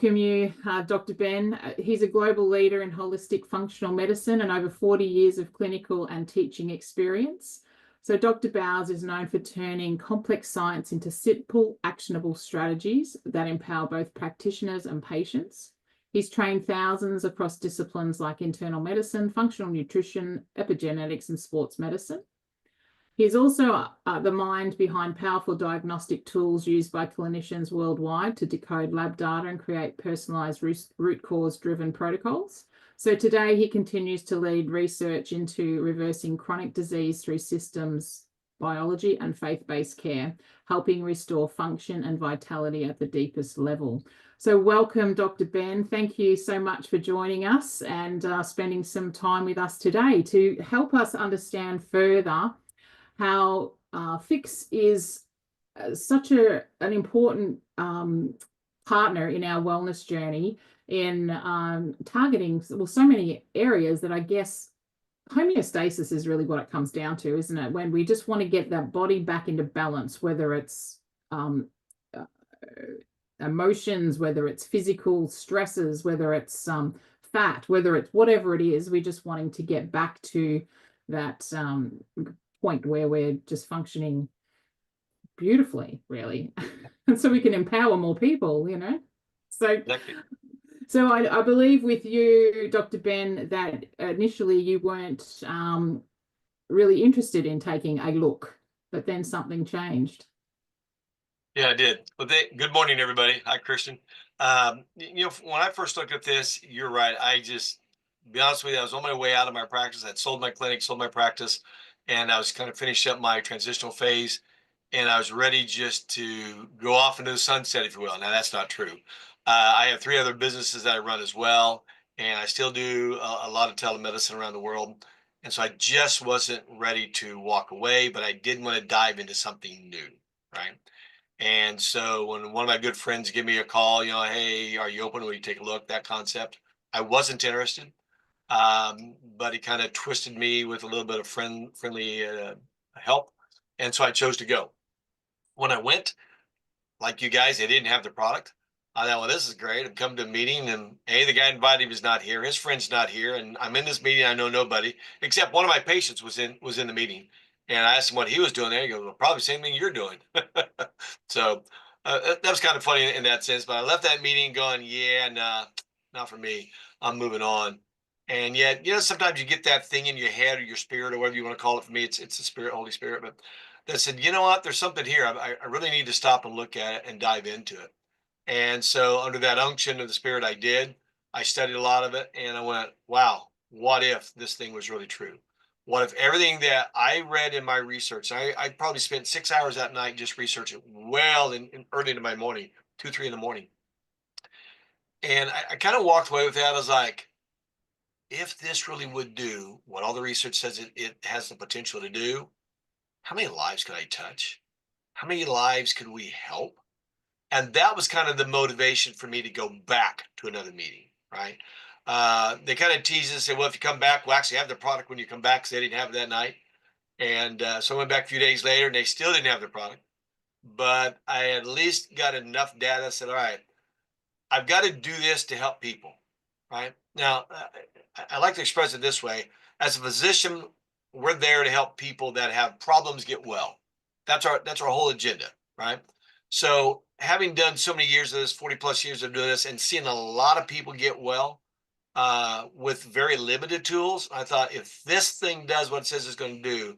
welcome you, Dr. Ben. He's a global leader in holistic functional medicine and over 40 years of clinical and teaching experience. So Dr. Bowers is known for turning complex science into simple, actionable strategies that empower both practitioners and patients. He's trained thousands across disciplines like internal medicine, functional nutrition, epigenetics, and sports medicine. He's also the mind behind powerful diagnostic tools used by clinicians worldwide to decode lab data and create personalized root cause-driven protocols. So today he continues to lead research into reversing chronic disease through systems biology and faith-based care, helping restore function and vitality at the deepest level. So welcome, Dr. Ben. Thank you so much for joining us and spending some time with us today to help us understand further how pHix is such an important partner in our wellness journey in targeting so many areas that I guess homeostasis is really what it comes down to, isn't it? When we just want to get that body back into balance, whether it's emotions, whether it's physical stresses, whether it's fat, whether it's whatever it is, we're just wanting to get back to that point where we're just functioning beautifully, really. And so we can empower more people, you know. So exactly. So I believe with you, Dr. Ben, that initially you weren't really interested in taking a look, but then something changed. Yeah, I did. Well, good morning, everybody. Hi, Christian. When I first looked at this, you're right. To be honest with you, I was on my way out of my practice. I'd sold my clinic, sold my practice, and I was kind of finished up my transitional phase, and I was ready just to go off into the sunset, if you will. Now, that's not true. I have 3 other businesses that I run as well, and I still do a lot of telemedicine around the world. And so I just wasn't ready to walk away, but I did want to dive into something new, right? And so when one of my good friends give me a call, hey, are you open? Will you take a look? That concept, I wasn't interested, but he kind of twisted me with a little bit of friendly help, and so I chose to go. When I went, like you guys, they didn't have the product. I thought, well, this is great. I'm coming to a meeting, and the guy invited me is not here. His friend's not here, and I'm in this meeting. I know nobody except one of my patients was in the meeting, and I asked him what he was doing there. He goes, well, probably the same thing you're doing. So that was kind of funny in that sense. But I left that meeting going, yeah, nah, not for me. I'm moving on. And yet, sometimes you get that thing in your head or your spirit or whatever you want to call it. For me, it's the Spirit, Holy Spirit. But that said, you know what? There's something here. I really need to stop and look at it and dive into it. And so under that unction of the Spirit, I did. I studied a lot of it, and I went, wow, what if this thing was really true? What if everything that I read in my research, I probably spent 6 hours that night just researching well in early in my morning, 2, 3 in the morning. And I kind of walked away with that. I was like, if this really would do what all the research says it has the potential to do, how many lives could I touch? How many lives could we help? And that was kind of the motivation for me to go back to another meeting, right? They kind of tease and say, well, if you come back, we'll actually have the product when you come back, because they didn't have it that night. And so I went back a few days later, and they still didn't have the product. But I at least got enough data. I said, all right, I've got to do this to help people, right? Now, I like to express it this way. As a physician, we're there to help people that have problems get well. That's our whole agenda, right? So having done so many years of this, 40 plus years of doing this, and seeing a lot of people get well with very limited tools, I thought, if this thing does what it says it's going to do,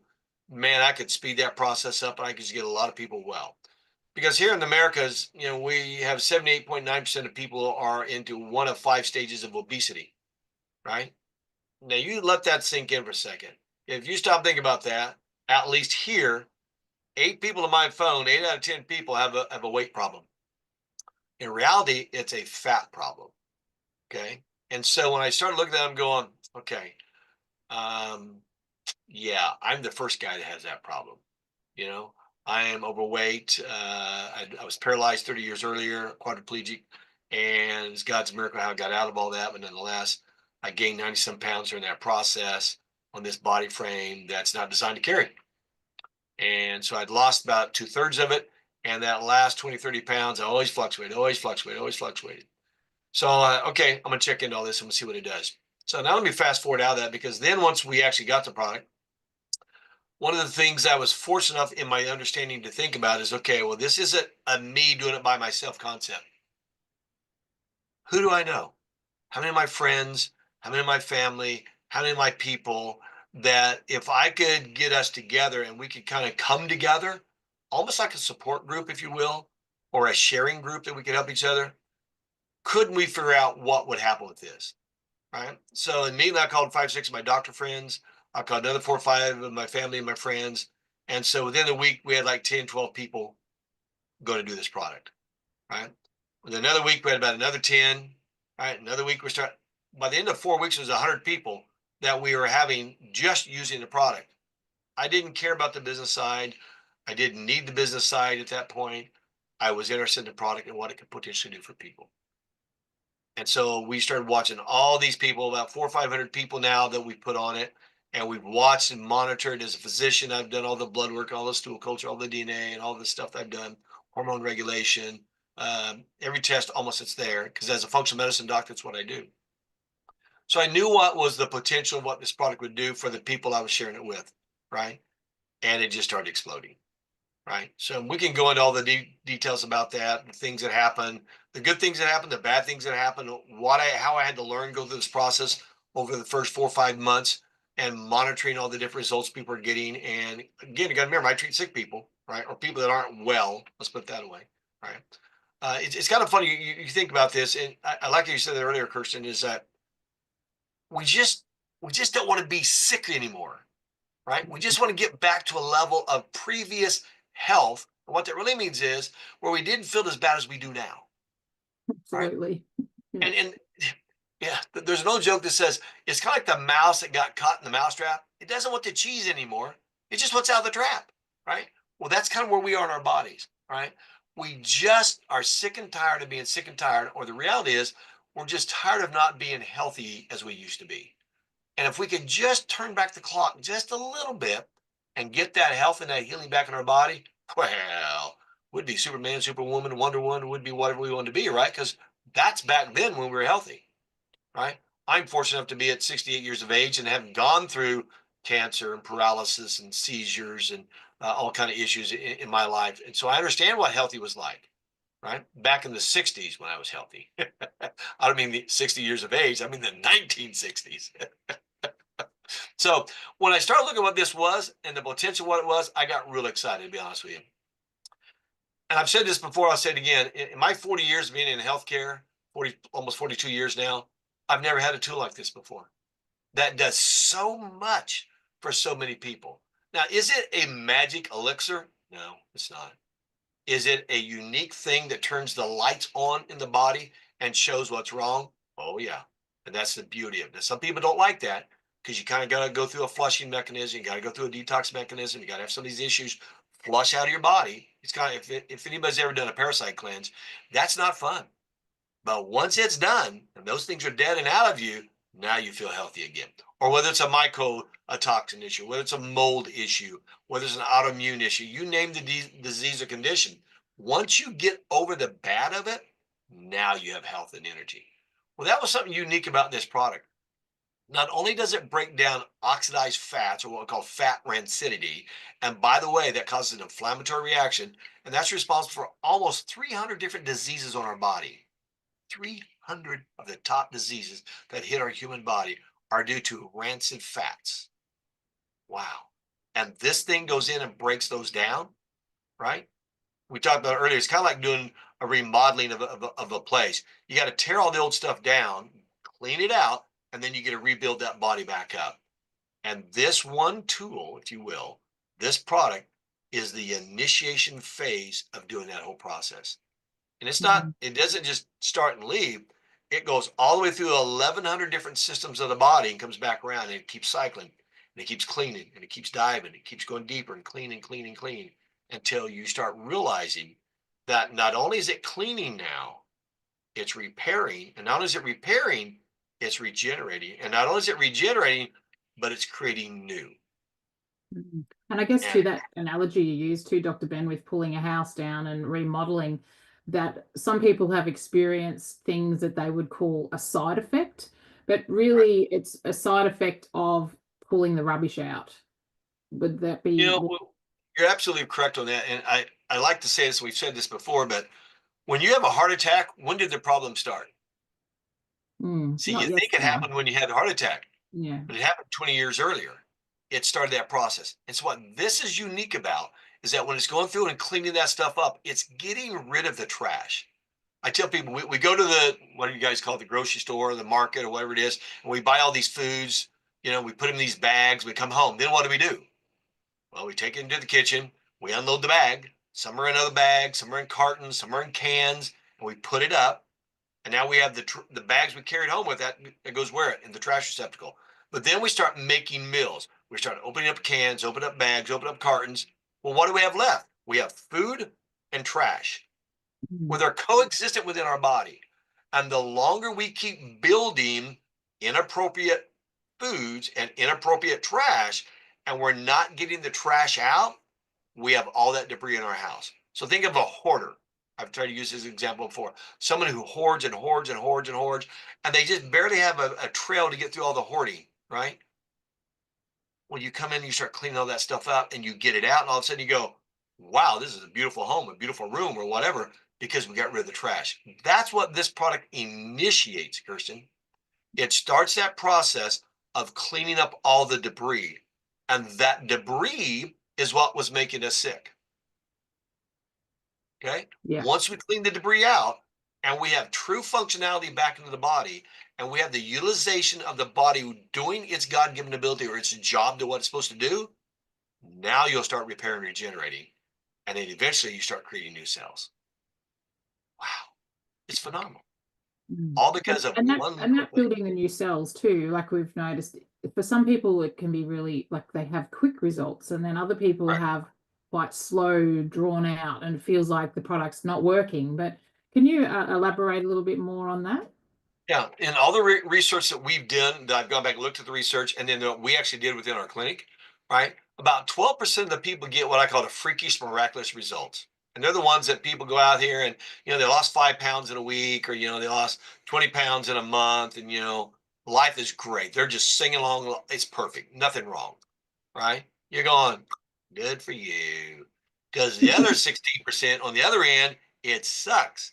man, I could speed that process up, and I could just get a lot of people well. Because here in the Americas, we have 78.9% of people are into one of 5 stages of obesity, right? Now you let that sink in for a second. If you stop thinking about that, at least here, 8 people on my phone, 8 out of 10 people have a weight problem. In reality, it's a fat problem. Okay. And so when I started looking at it, I'm going, okay, yeah, I'm the first guy that has that problem. I am overweight. I was paralyzed 30 years earlier, quadriplegic, and it's God's miracle how I got out of all that. But nonetheless, I gained 90 some pounds during that process on this body frame that's not designed to carry. And so I'd lost about 2/3 of it. And that last 20, 30 pounds, I always fluctuated. So, okay, I'm gonna check into all this. I'm gonna see what it does. So now let me fast forward out of that, because then once we actually got the product, one of the things I was fortunate enough in my understanding to think about is, okay, well, this isn't a me doing it by myself concept. Who do I know? How many of my friends, how many of my family, how many of my people, that if I could get us together and we could kind of come together, almost like a support group, if you will, or a sharing group that we could help each other, couldn't we figure out what would happen with this? Right. So immediately I called 5, 6 of my doctor friends. I called another 4 or 5 of my family and my friends. And so within a week, we had like 10, 12 people go to do this product. Right. With another week, we had about another 10. Right. Another week, we start. By the end of 4 weeks, it was 100 people that we were having just using the product. I didn't care about the business side. I didn't need the business side at that point. I was interested in the product and what it could potentially do for people. And so we started watching all these people, about 400 or 500 people now that we put on it. And we've watched and monitored. As a physician, I've done all the blood work, all the stool culture, all the DNA, and all the stuff I've done, hormone regulation. Every test almost it's there, because as a functional medicine doc, that's what I do. So I knew what was the potential of what this product would do for the people I was sharing it with, right? And it just started exploding. Right. So we can go into all the details about that, the things that happen, the good things that happen, the bad things that happen, how I had to learn, go through this process over the first 4 or 5 months, and monitoring all the different results people are getting. And again, you got to remember, I treat sick people, right? Or people that aren't well. Let's put it that way. Right. It's kind of funny. You think about this, and I like how you said that earlier, Kirsten, is that we just, we just don't want to be sick anymore, right? We just want to get back to a level of previous health. And what that really means is where we didn't feel as bad as we do now, right? Absolutely. Yeah. And yeah, there's an old joke that says it's kind of like the mouse that got caught in the mousetrap. It doesn't want the cheese anymore. It just wants out of the trap, right? Well, that's kind of where we are in our bodies, right? We just are sick and tired of being sick and tired, or the reality is we're just tired of not being healthy as we used to be. And if we could just turn back the clock just a little bit and get that health and that healing back in our body, well, would be Superman, Superwoman, Wonder Woman, would be whatever we wanted to be, right? Because that's back then when we were healthy, right? I'm fortunate enough to be at 68 years of age and have gone through cancer and paralysis and seizures and all kind of issues in my life. And so I understand what healthy was like, right? Back in the 60s when I was healthy. I don't mean the 60 years of age, I mean the 1960s. So when I started looking at what this was and the potential of what it was, I got real excited, to be honest with you. And I've said this before, I'll say it again. In my 40 years of being in healthcare, 40, almost 42 years now, I've never had a tool like this before that does so much for so many people. Now, is it a magic elixir? No, it's not. Is it a unique thing that turns the lights on in the body and shows what's wrong? Oh, yeah. And that's the beauty of it. Now, some people don't like that because you kind of got to go through a flushing mechanism. You got to go through a detox mechanism. You got to have some of these issues flush out of your body. It's kind of, if anybody's ever done a parasite cleanse, that's not fun. But once it's done and those things are dead and out of you, now you feel healthy again. Or whether it's a toxin issue, whether it's a mold issue, whether it's an autoimmune issue, you name the disease or condition. Once you get over the bad of it, now you have health and energy. Well, that was something unique about this product. Not only does it break down oxidized fats, or what we call fat rancidity, and by the way, that causes an inflammatory reaction, and that's responsible for almost 300 different diseases on our body. 300 of the top diseases that hit our human body are due to rancid fats. Wow. And this thing goes in and breaks those down, right? We talked about earlier, it's kind of like doing a remodeling of a place. You got to tear all the old stuff down, clean it out, and then you get to rebuild that body back up. And this one tool, if you will, this product is the initiation phase of doing that whole process. And it's not, Mhm. it doesn't just start and leave. It goes all the way through 1,100 different systems of the body and comes back around, and it keeps cycling and it keeps cleaning and it keeps diving. It keeps going deeper and clean and clean and clean until you start realizing that not only is it cleaning now, it's repairing. And not only is it repairing, it's regenerating. And not only is it regenerating, but it's creating new. Mhm. And I guess to And that analogy you used to, Dr. Ben, with pulling a house down and remodeling, that some people have experienced things that they would call a side effect, but Right. really it's a side effect of pulling the rubbish out. Would that You be? know, you're absolutely correct on that. And I like to say this, we've said this before, but when you have a heart attack, when did the problem start? See, you Not think it yesterday. happened when you had the heart attack, Yeah. but it happened 20 years earlier. It started that process. And so what this is unique about is that when it's going through and cleaning that stuff up, it's getting rid of the trash. I tell people we go to the, what do you guys call it, the grocery store or the market or whatever it is, and we buy all these foods, we put them in these bags, we come home. Then what do? Well, we take it into the kitchen, we unload the bag. Some are in other bags, some are in cartons, some are in cans, and we put it up. And now we have the bags we carried home with that. It goes where? In the trash receptacle. But then we start making meals. We start opening up cans, open up bags, open up cartons. Well, what do we have left? We have food and trash, where Mm. they're coexistent within our body. And the longer we keep building inappropriate foods and inappropriate trash, and we're not getting the trash out, we have all that debris in our house. So think of a hoarder. I've tried to use this example before. Someone who hoards and hoards and hoards and hoards, and they just barely have a trail to get through all the hoarding, right? Well, you come in, you start cleaning all that stuff up, and you get it out, and all of a sudden you go, wow, this is a beautiful home, a beautiful room, or whatever, because we got rid of the trash. That's what this product initiates, Kirsten. It starts that process of cleaning up all the debris. And that debris is what was making us sick. Okay. Yeah. Once we clean the debris out and we have true functionality back into the body, and we have the utilization of the body doing its God given ability or its job to what it's supposed to do, now you'll start repairing and regenerating. And then eventually you start creating new cells. Wow. It's phenomenal. Mm. All And, because of and that one and little that thing. building the new cells too, like we've noticed, for some people it can be really like they have quick results, and then other people Right. have quite slow, drawn out, and it feels like the product's not working. But can you elaborate a little bit more on that? Yeah, and all the research that we've done, that I've gone back and looked at the research, and then we actually did within our clinic, right? About 12% of the people get what I call the freakish miraculous results. And they're the ones that people go out here and, they lost 5 pounds in a week, or, they lost 20 pounds in a month, and, life is great. They're just singing along. It's perfect. Nothing wrong, right? You're going, good for you. Because the other 16% on the other end, it sucks.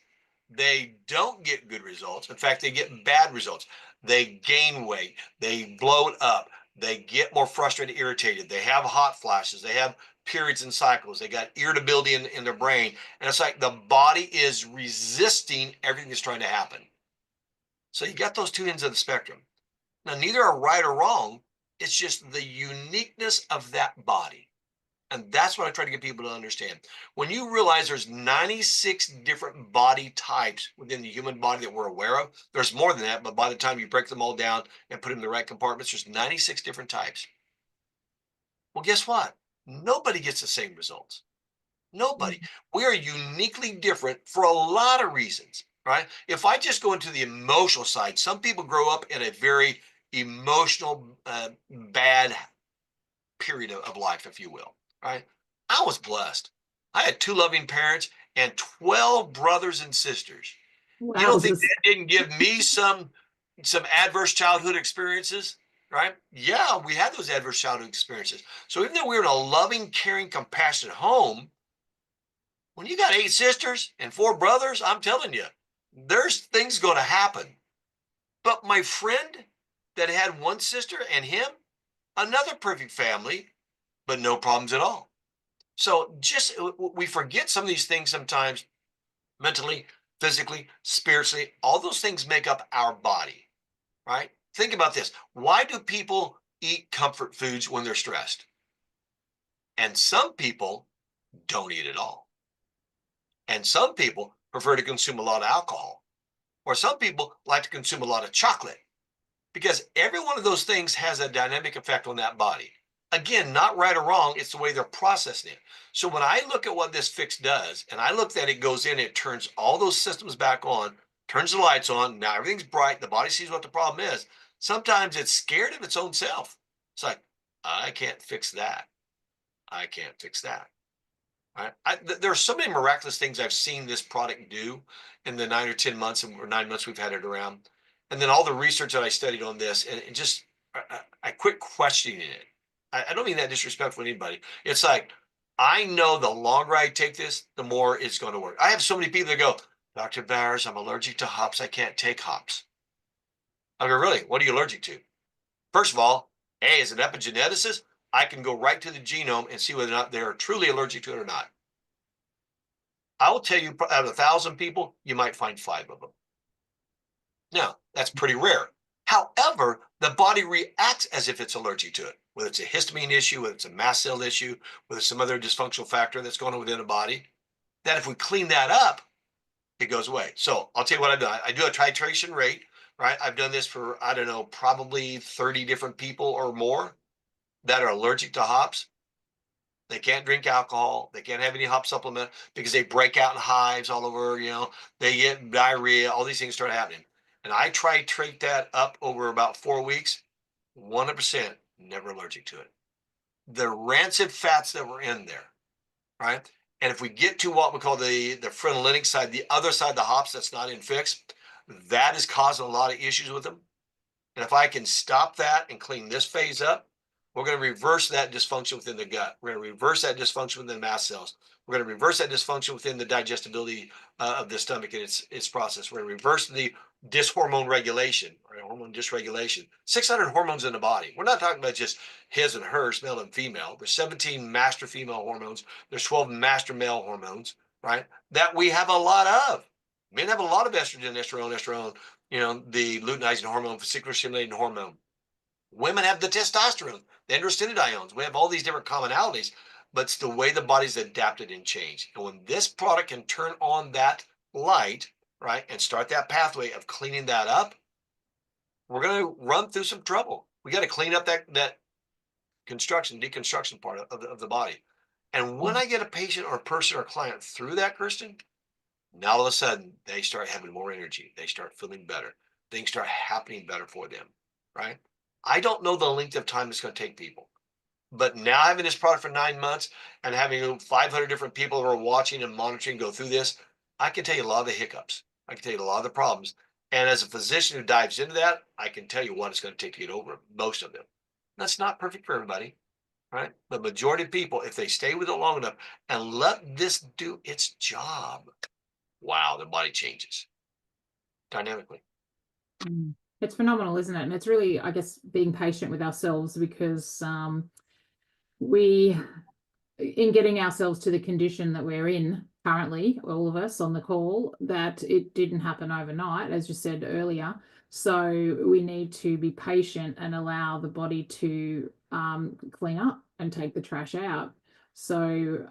They don't get good results. In fact, they get bad results. They gain weight, they bloat up, they get more frustrated, irritated, they have hot flashes, they have periods and cycles, they got irritability in their brain. And it's like the body is resisting everything that's trying to happen. So you got those two ends of the spectrum. Now, neither are right or wrong. It's just the uniqueness of that body. And that's what I try to get people to understand. When you realize there's 96 different body types within the human body that we're aware of, there's more than that, but by the time you break them all down and put them in the right compartments, there's 96 different types. Well, guess what? Nobody gets the same results. Nobody. We are uniquely different for a lot of reasons, right? If I just go into the emotional side, some people grow up in a very emotional, bad period of life, if you will, right? I was blessed. I had two loving parents and 12 brothers and sisters. You don't think Wowzers. that didn't give me some adverse childhood experiences, right? Yeah, we had those adverse childhood experiences. So even though we were in a loving, caring, compassionate home, when you got 8 sisters and 4 brothers, I'm telling you, there's things going to happen. But my friend that had one sister and him, another perfect family, but no problems at all. So just we forget some of these things sometimes, mentally, physically, spiritually. All those things make up our body, right? Think about this. Why do people eat comfort foods when they're stressed? And some people don't eat at all. And some people prefer to consume a lot of alcohol. Or some people like to consume a lot of chocolate, because every one of those things has a dynamic effect on that body. Again, not right or wrong, it's the way they're processing it. So when I look at what this fix does, and I look that it goes in, it turns all those systems back on, turns the lights on, now everything's bright, the body sees what the problem is. Sometimes it's scared of its own self. It's like, I can't fix that. I can't fix that. There are so many miraculous things I've seen this product do in the 9 or 10 months or 9 months we've had it around. And then all the research that I studied on this, and it just, I quit questioning it. I don't mean that disrespectful to anybody. It's like, I know the longer I take this, the more it's going to work. I have so many people that go, Dr. Bowers, I'm allergic to hops. I can't take hops. I go, really? What are you allergic to? First of all, hey, as an epigeneticist, I can go right to the genome and see whether or not they're truly allergic to it or not. I will tell you, out of 1,000 people, you might find 5 of them. Now, that's pretty rare. However, the body reacts as if it's allergic to it, whether it's a histamine issue, whether it's a mast cell issue, whether it's some other dysfunctional factor that's going on within the body, that if we clean that up, it goes away. So I'll tell you what I've done. I do a titration rate, right? I've done this for, I don't know, probably 30 different people or more that are allergic to hops. They can't drink alcohol. They can't have any hop supplement because they break out in hives all over, they get diarrhea, all these things start happening. And I titrate that up over about 4 weeks, 100% never allergic to it. The rancid fats that were in there, right? And if we get to what we call the phenolinic side, the other side of the hops that's not in pHix, that is causing a lot of issues with them. And if I can stop that and clean this phase up, we're going to reverse that dysfunction within the gut. We're going to reverse that dysfunction within the mast cells. We're going to reverse that dysfunction within the digestibility of the stomach and its process. We're going to reverse the dyshormone regulation or hormone dysregulation. 600 hormones in the body. We're not talking about just his and hers, male and female. There's 17 master female hormones. There's 12 master male hormones, right? That we have a lot of. Men have a lot of estrogen, estrone, the luteinizing hormone, follicular stimulating hormone. Women have the testosterone, the androstenediones. We have all these different commonalities, but it's the way the body's adapted and changed. And when this product can turn on that light, right, and start that pathway of cleaning that up, we're going to run through some trouble. We got to clean up that deconstruction part of the body. And when I get a patient or a person or a client through that, Kristen, now all of a sudden they start having more energy. They start feeling better. Things start happening better for them, right? I don't know the length of time it's going to take people, but now having this product for 9 months and having 500 different people who are watching and monitoring go through this, I can tell you a lot of the hiccups. I can tell you a lot of the problems. And as a physician who dives into that, I can tell you what it's going to take to get over most of them. That's not perfect for everybody, right? The majority of people, if they stay with it long enough and let this do its job, wow, the body changes dynamically. It's phenomenal, isn't it? And it's really, I guess, being patient with ourselves because we, in getting ourselves to the condition that we're in currently, all of us on the call, that it didn't happen overnight, as you said earlier. So we need to be patient and allow the body to clean up and take the trash out. So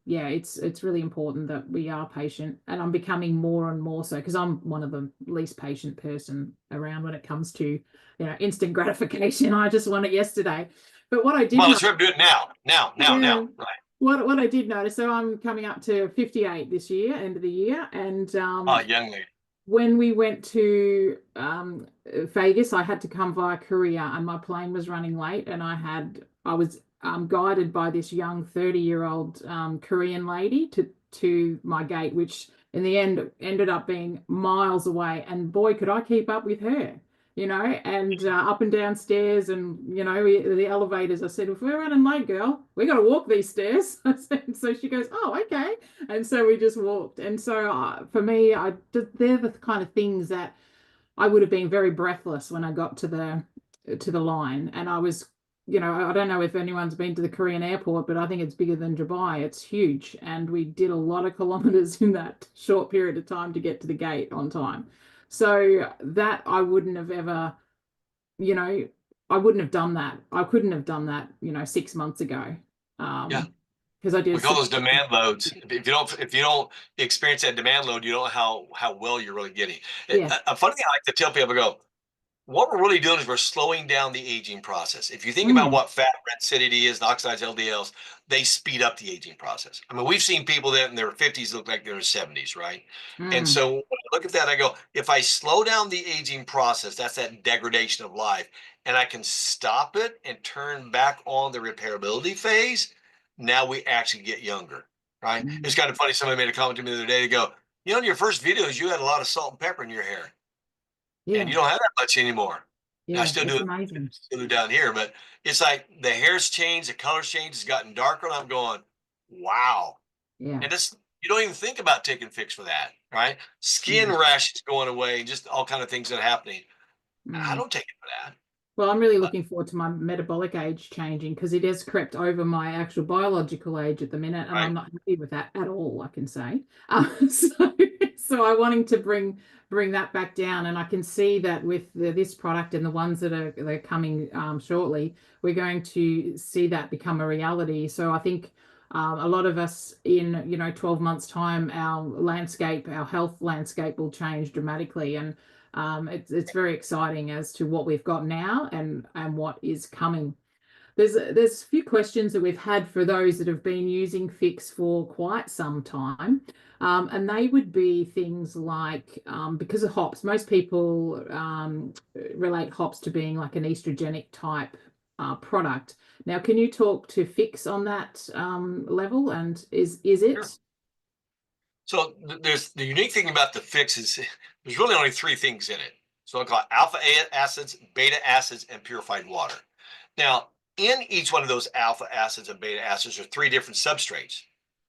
yeah, it's really important that we are patient, and I'm becoming more and more so because I'm one of the least patient person around when it comes to instant gratification. I just want it yesterday. But what I did, well, let's do it now, right? What I did notice, so I'm coming up to 58 this year, end of the year, and Young lady. when we went to Vegas, I had to come via courier, and my plane was running late, and I was guided by this young 30-year-old Korean lady to my gate, which in the end ended up being miles away. And boy, could I keep up with her, and up and down stairs, and the elevators. I said, if we're running late, girl, we got to walk these stairs. So she goes, oh, okay. And so we just walked. And so for me, they're the kind of things that I would have been very breathless when I got to the line, and I was. I don't know if anyone's been to the Korean airport, but I think it's bigger than Dubai. It's huge. And we did a lot of kilometers in that short period of time to get to the gate on time. So that I wouldn't have ever, I wouldn't have done that. I couldn't have done that, 6 months ago. Yeah. Because I did. We call those demand loads. If you don't experience that demand load, you don't know how well you're really getting. Yeah. A funny thing I like to tell people, what we're really doing is we're slowing down the aging process. If you think about what fat rancidity is, and oxidized LDLs, they speed up the aging process. I mean, we've seen people that in their 50s look like they're in their 70s, right? And so when I look at that, I go, if I slow down the aging process, that's that degradation of life, and I can stop it and turn back on the repairability phase, now we actually get younger. right? It's kind of funny. Somebody made a comment to me the other day. They go, in your first videos, you had a lot of salt and pepper in your hair, and you Yeah. don't have that much anymore. Now, I Yeah. still do It's it, amazing. still do down here, but it's like the hair's changed, the color's changed, it's gotten darker, and I'm going, wow. Yeah. And it's you don't even think about taking fix for that, right? Skin Mm. rashes going away, just all kind of things that are happening. I Mm. don't take it for that. Well, I'm really But looking forward to my metabolic age changing because it has crept over my actual biological age at the minute, and right, I'm not happy with that at all, I can say. So I'm wanting to bring that back down, and I can see that with this product and the ones that are they're coming shortly, we're going to see that become a reality. So I think a lot of us in 12 months time, our health landscape will change dramatically, and it's very exciting as to what we've got now and what is coming. There's a few questions that we've had for those that have been using pHix for quite some time. And they would be things like because of hops, most people relate hops to being like an estrogenic type product. Now, can you talk to pHix on that level? And is sure. it? So there's the unique thing about the fix is there's really only three things in it. So I call it alpha acids, beta acids, and purified water. Now, in each one of those alpha acids and beta acids are three different substrates,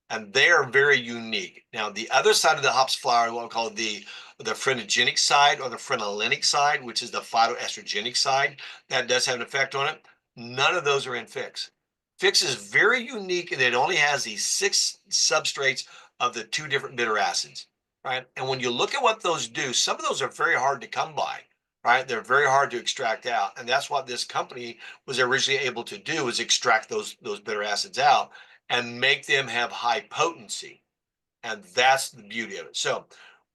and they are very unique. Now, the other side of the hops flower, what we call the phrenogenic side or the phenolenic side, which is the phytoestrogenic side, that does have an effect on it. None of those are in fix. Fix is very unique and it only has these 6 substrates of the 2 different bitter acids, right? And when you look at what those do, some of those are very hard to come by, right? They're very hard to extract out, and that's what this company was originally able to do, was extract those bitter acids out and make them have high potency. And that's the beauty of it. So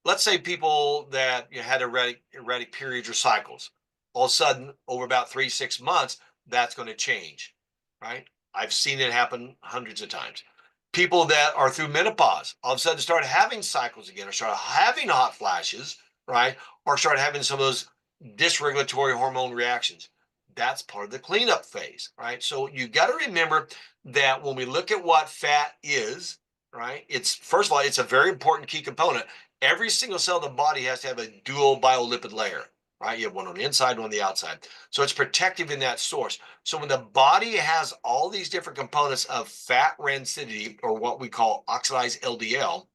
let's say people that had erratic periods or cycles, all of a sudden over about 3 6 months, that's going to change, right? I've seen it happen hundreds of times. People that are through menopause all of a sudden start having cycles again, or start having hot flashes, right? Or start having some of those dysregulatory hormone reactions. That's part of the cleanup phase, right? So you got to remember that when we look at what fat is, right? It's first of all, it's a very important key component. Every single cell of the body has to have a dual biolipid layer, right? You have one on the inside, one on the outside. So it's protective in that source. So when the body has all these different components of fat rancidity, or what we call oxidized LDL,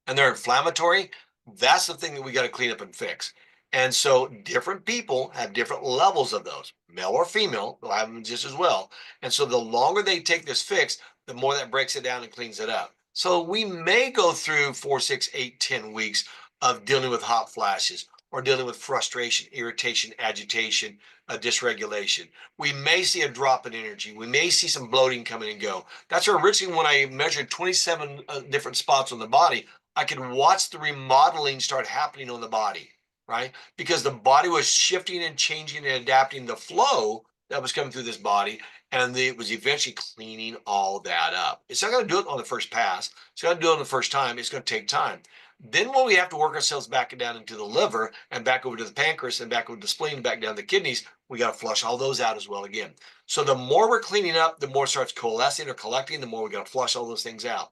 and they're inflammatory, that's the thing that we got to clean up and fix. And so different people have different levels of those, male or female, they'll have them just as well. And so the longer they take this fix, the more that breaks it down and cleans it up. So we may go through 4, 6, 8, 10 weeks of dealing with hot flashes, or dealing with frustration, irritation, agitation, dysregulation. We may see a drop in energy. We may see some bloating coming and go. That's where originally, when I measured 27 different spots on the body, I could watch the remodeling start happening on the body, right? Because the body was shifting and changing and adapting the flow that was coming through this body, and it was eventually cleaning all that up. It's not going to do it on the first pass. It's going to do it on the first time. It's going to take time. Then when we have to work ourselves back down into the liver and back over to the pancreas and back over to the spleen, back down to the kidneys, we got to flush all those out as well again. So the more we're cleaning up, the more it starts coalescing or collecting, the more we got to flush all those things out.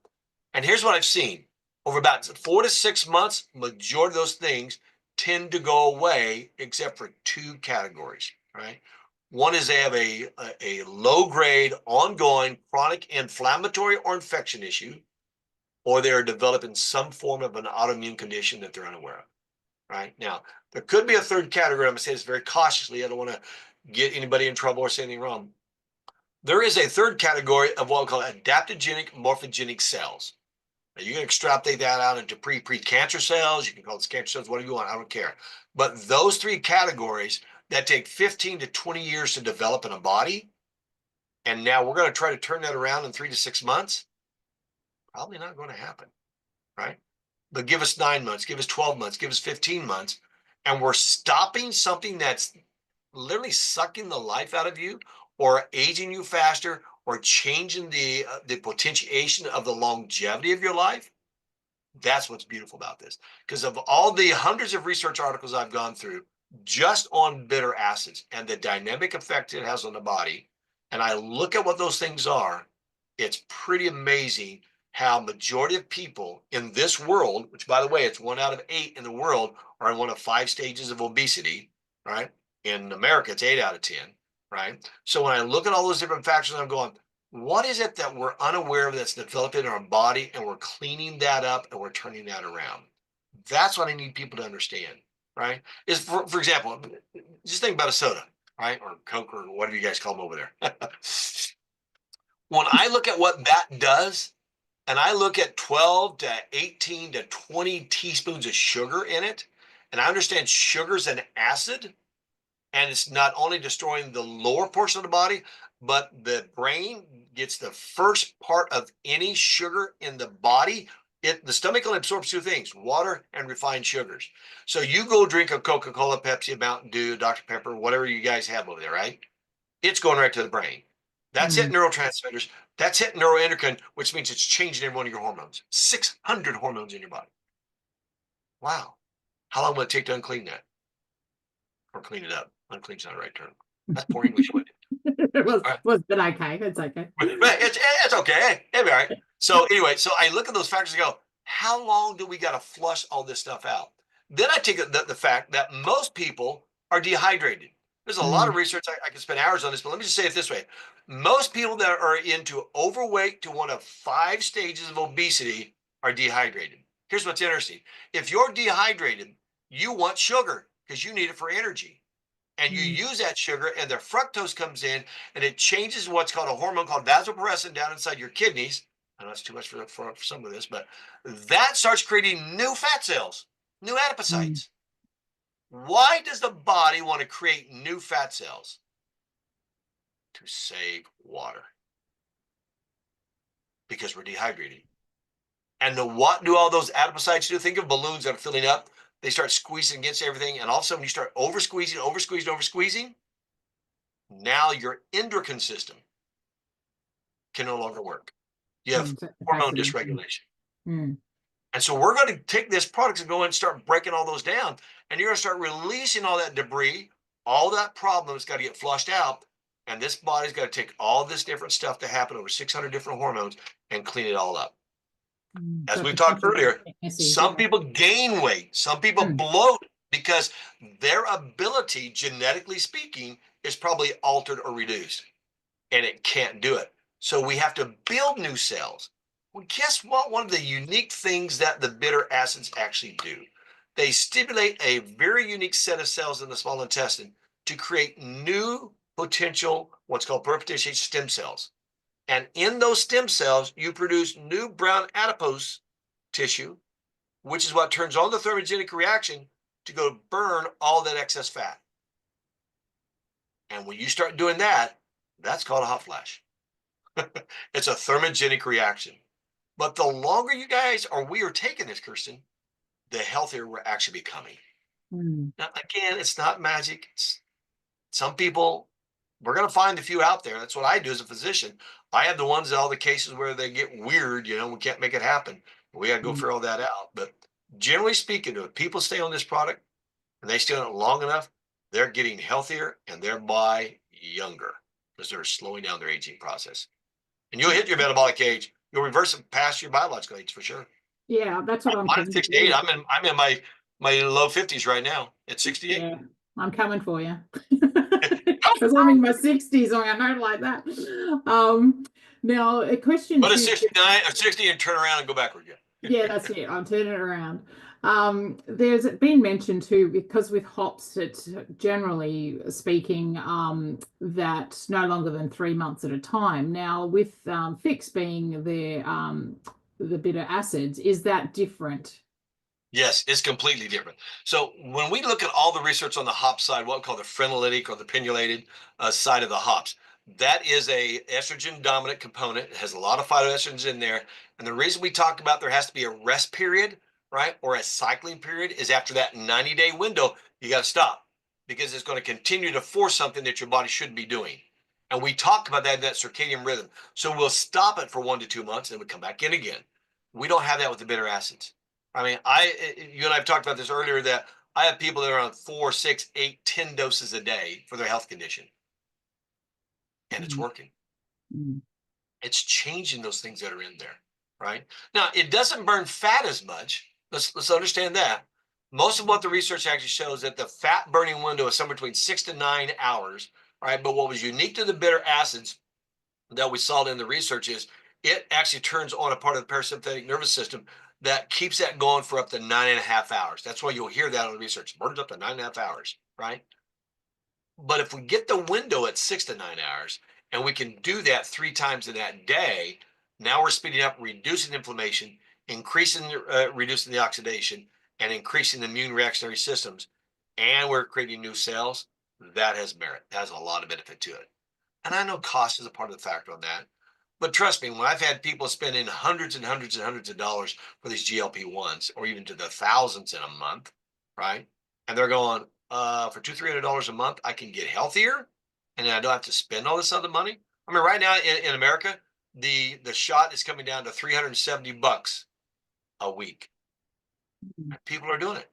And here's what I've seen over about 4 to 6 months, majority of those things tend to go away, except for 2 categories, right? One is they have a low grade, ongoing chronic inflammatory or infection issue, or they're developing some form of an autoimmune condition that they're unaware of, right? Now, there could be a third category. I'm going to say this very cautiously. I don't want to get anybody in trouble or say anything wrong. There is a third category of what we call adaptogenic morphogenic cells. Now, you can extrapolate that out into pre-cancer cells. You can call it cancer cells, whatever you want. I don't care. But those 3 categories that take 15 to 20 years to develop in a body, and now we're going to try to turn that around in 3 to 6 months, probably not going to happen, right? But give us 9 months, give us 12 months, give us 15 months, and we're stopping something that's literally sucking the life out of you, or aging you faster, or changing the potentiation of the longevity of your life. That's what's beautiful about this. Because of all the hundreds of research articles I've gone through just on bitter acids and the dynamic effect it has on the body, and I look at what those things are, it's pretty amazing how majority of people in this world, which by the way, it's 1 out of 8 in the world, are in one of 5 stages of obesity, right? In America, it's 8 out of 10, right? So when I look at all those different factors, I'm going, what is it that we're unaware of that's developed in our body, and we're cleaning that up and we're turning that around? That's what I need people to understand, right? Is for example, just think about a soda, right? Or Coke or whatever you guys call them over there. When I look at what that does, and I look at 12 to 18 to 20 teaspoons of sugar in it, and I understand sugar's an acid, and it's not only destroying the lower portion of the body, but the brain gets the first part of any sugar in the body. The stomach only absorbs 2 things: water and refined sugars. So you go drink a Coca-Cola, Pepsi, a Mountain Dew, Dr. Pepper, whatever you guys have over there, right? It's going right to the brain. That's Mm. hitting neurotransmitters. That's hitting neuroendocrine, which means it's changing every one of your hormones. 600 hormones in your body. Wow. How long will it take to unclean that? Or clean it up? Unclean's not the right term. That's poor English, wasn't it? It was All right. was but okay. It's okay. But it's okay. It'll be all right. So anyway, so I look at those factors and go, how long do we got to flush all this stuff out? Then I take the fact that most people are dehydrated. There's a lot of Mm. research. I can spend hours on this, but let me just say it this way. Most people that are into overweight to one of 5 stages of obesity are dehydrated. Here's what's interesting. If you're dehydrated, you want sugar because you need it for energy. And you Mm. use that sugar, and the fructose comes in, and it changes what's called a hormone called vasopressin down inside your kidneys. I know it's too much for some of this, but that starts creating new fat cells, new Mm. adipocytes. Why does the body want to create new fat cells? To save water, because we're dehydrated. And what do all those adipocytes do? Think of balloons that are filling up. They start squeezing against everything, and all of a sudden you start over squeezing, over squeezing, over squeezing. Now your endocrine system can no longer work. You have Mm. So hormone capacity. dysregulation. Mm. And so we're going to take this product and go in and start breaking all those down. And you're going to start releasing all that debris, all that problem has got to get flushed out. And this body's got to take all this different stuff to happen, over 600 different hormones, and clean it all up. Mm. As So we've talked potentially earlier, messy. some Yeah. people gain weight, some people Mm. bloat because their ability, genetically speaking, is probably altered or reduced, and it can't do it. So we have to build new cells. Well, guess what? One of the unique things that the bitter acids actually do, they stimulate a very unique set of cells in the small intestine to create new potential, what's called pluripotent stem cells. And in those stem cells, you produce new brown adipose tissue, which is what turns on the thermogenic reaction to go burn all that excess fat. And when you start doing that, that's called a hot flash. It's a thermogenic reaction. But the longer you guys or we are taking this, Kirsten, the healthier we're actually becoming. Mm. Now, again, it's not magic. It's some people, we're going to find a few out there. That's what I do as a physician. I have the ones, all the cases where they get weird, we can't make it happen. We got to go Mm. figure all that out. But generally speaking, if people stay on this product and they stay on it long enough, they're getting healthier and thereby younger because they're slowing down their aging process. And you'll hit your metabolic age. You'll reverse it past your biological age for sure. Yeah, that's what I'm I'm at keen to 68. do. I'm in my low 50s right now at 68. Yeah, I'm coming for you. Because I'm in my 60s, or I know like that. Now a question But at too. 69 or 60 and turn around and go backward again. Yeah, that's it. I'm turning it around. There's been mentioned too, because with hops, it's generally speaking, that no longer than 3 months at a time. Now, with pHix being the bitter acids, is that different? Yes, it's completely different. So when we look at all the research on the hop side, what we call the phenylytic or the penulated side of the hops, that is a estrogen dominant component. It has a lot of phytoestrogens in there. And the reason we talk about there has to be a rest period, right, or a cycling period is after that 90-day window, you got to stop because it's going to continue to force something that your body shouldn't be doing. And we talk about that circadian rhythm. So we'll stop it for 1 to 2 months and we come back in again. We don't have that with the bitter acids. I mean, you and I have talked about this earlier that I have people that are on 4, 6, 8, 10 doses a day for their health condition, and it's Mm. working. Mm. It's changing those things that are in there. right? Now, it doesn't burn fat as much. Let's understand that. Most of what the research actually shows that the fat burning window is somewhere between 6 to 9 hours, right? But what was unique to the bitter acids that we saw in the research is it actually turns on a part of the parasympathetic nervous system that keeps that going for up to 9.5 hours. That's why you'll hear that on the research. It burns up to 9.5 hours, right? But if we get the window at 6 to 9 hours and we can do that 3 times in that day, now we're speeding up, reducing inflammation, reducing the oxidation, and increasing the immune reactionary systems. And we're creating new cells. That has merit. That has a lot of benefit to it. And I know cost is a part of the factor on that. But trust me, when I've had people spending hundreds and hundreds and hundreds of dollars for these GLP-1s, or even to the thousands in a month, right? And they're going, for $200-300 a month, I can get healthier, and I don't have to spend all this other money. I mean, right now in America, the shot is coming down to $370 a week. People are doing it,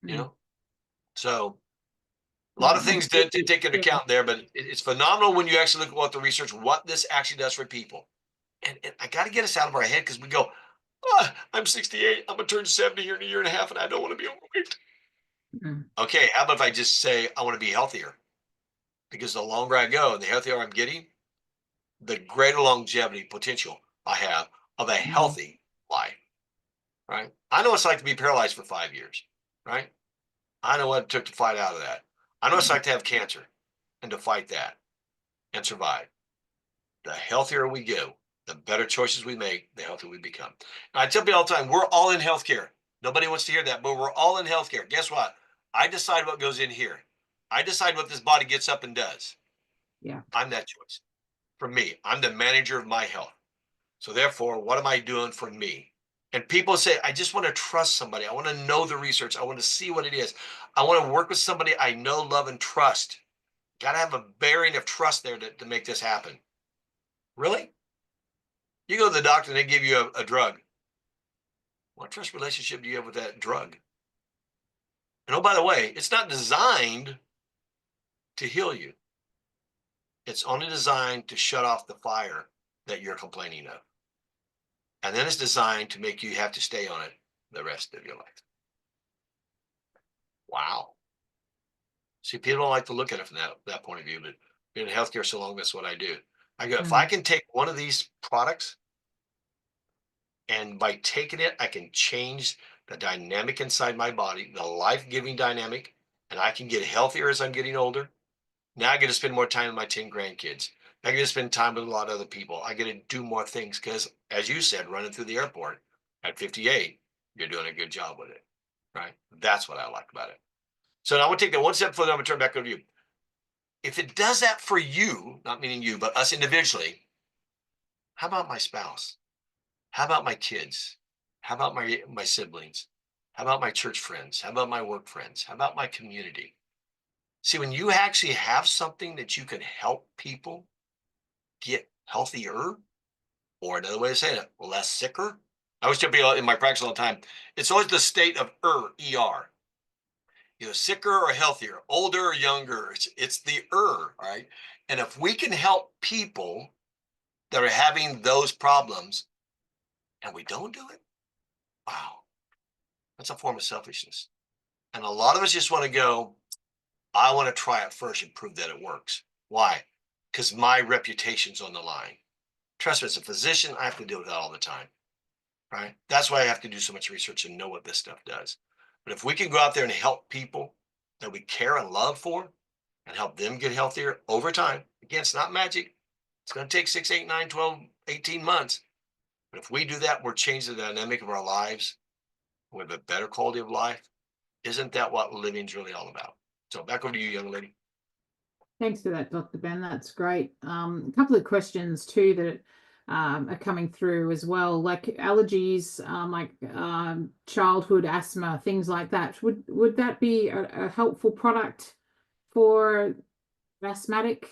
you know. So a lot of things to take into account there, but it's phenomenal when you actually look at what the research, what this actually does for people. And I got to get us out of our head because we go, oh, I'm 68, I'm going to turn 70 here in a year and a half, and I don't want to be overweight. Okay, how about if I just say I want to be healthier? Because the longer I go and the healthier I'm getting, the greater longevity potential I have of a healthy life, right? I know what it's like to be paralyzed for 5 years, right? I know what it took to fight out of that. I know what it's like to have cancer and to fight that and survive. The healthier we go, the better choices we make, the healthier we become. And I tell people all the time, we're all in healthcare. Nobody wants to hear that, but we're all in healthcare. Guess what? I decide what goes in here. I decide what this body gets up and does. Yeah. I'm that choice. For me, I'm the manager of my health. So therefore, what am I doing for me? And people say, I just want to trust somebody. I want to know the research. I want to see what it is. I want to work with somebody I know, love, and trust. Got to have a bearing of trust there to make this happen. Really? You go to the doctor and they give you a drug. What trust relationship do you have with that drug? And oh, by the way, it's not designed to heal you. It's only designed to shut off the fire that you're complaining of. And then it's designed to make you have to stay on it the rest of your life. Wow. See, people don't like to look at it from that point of view, but being in healthcare so long, that's what I do. I go, if I can take one of these products and by taking it, I can change the dynamic inside my body, the life-giving dynamic, and I can get healthier as I'm getting older. Now I get to spend more time with my 10 grandkids. I get to spend time with a lot of other people. I get to do more things because, as you said, running through the airport at 58, you're doing a good job with it, right? That's what I like about it. So now I want to take that one step further. I'm going to turn back over to you. If it does that for you, not meaning you, but us individually, how about my spouse? How about my kids? How about my siblings? How about my church friends? How about my work friends? How about my community? See, when you actually have something that you can help people get healthier, or another way of saying it, less sicker. I always tell people in my practice all the time, it's always the state of ER. Either sicker or healthier, older or younger. It's the right? And if we can help people that are having those problems and we don't do it, wow, that's a form of selfishness. And a lot of us just want to go, I want to try it first and prove that it works. Why? Because my reputation's on the line. Trust me, as a physician, I have to deal with that all the time, right? That's why I have to do so much research and know what this stuff does. But if we can go out there and help people that we care and love for and help them get healthier over time, again, it's not magic. It's going to take 6, 8, 9, 12, 18 months. But if we do that, we're changing the dynamic of our lives. We have a better quality of life. Isn't that what living's really all about? So back over to you, young lady. Thanks for that, Dr. Ben. That's great. A couple of questions too that are coming through as well, like allergies, childhood asthma, things like that. Would that be a helpful product for asthmatic,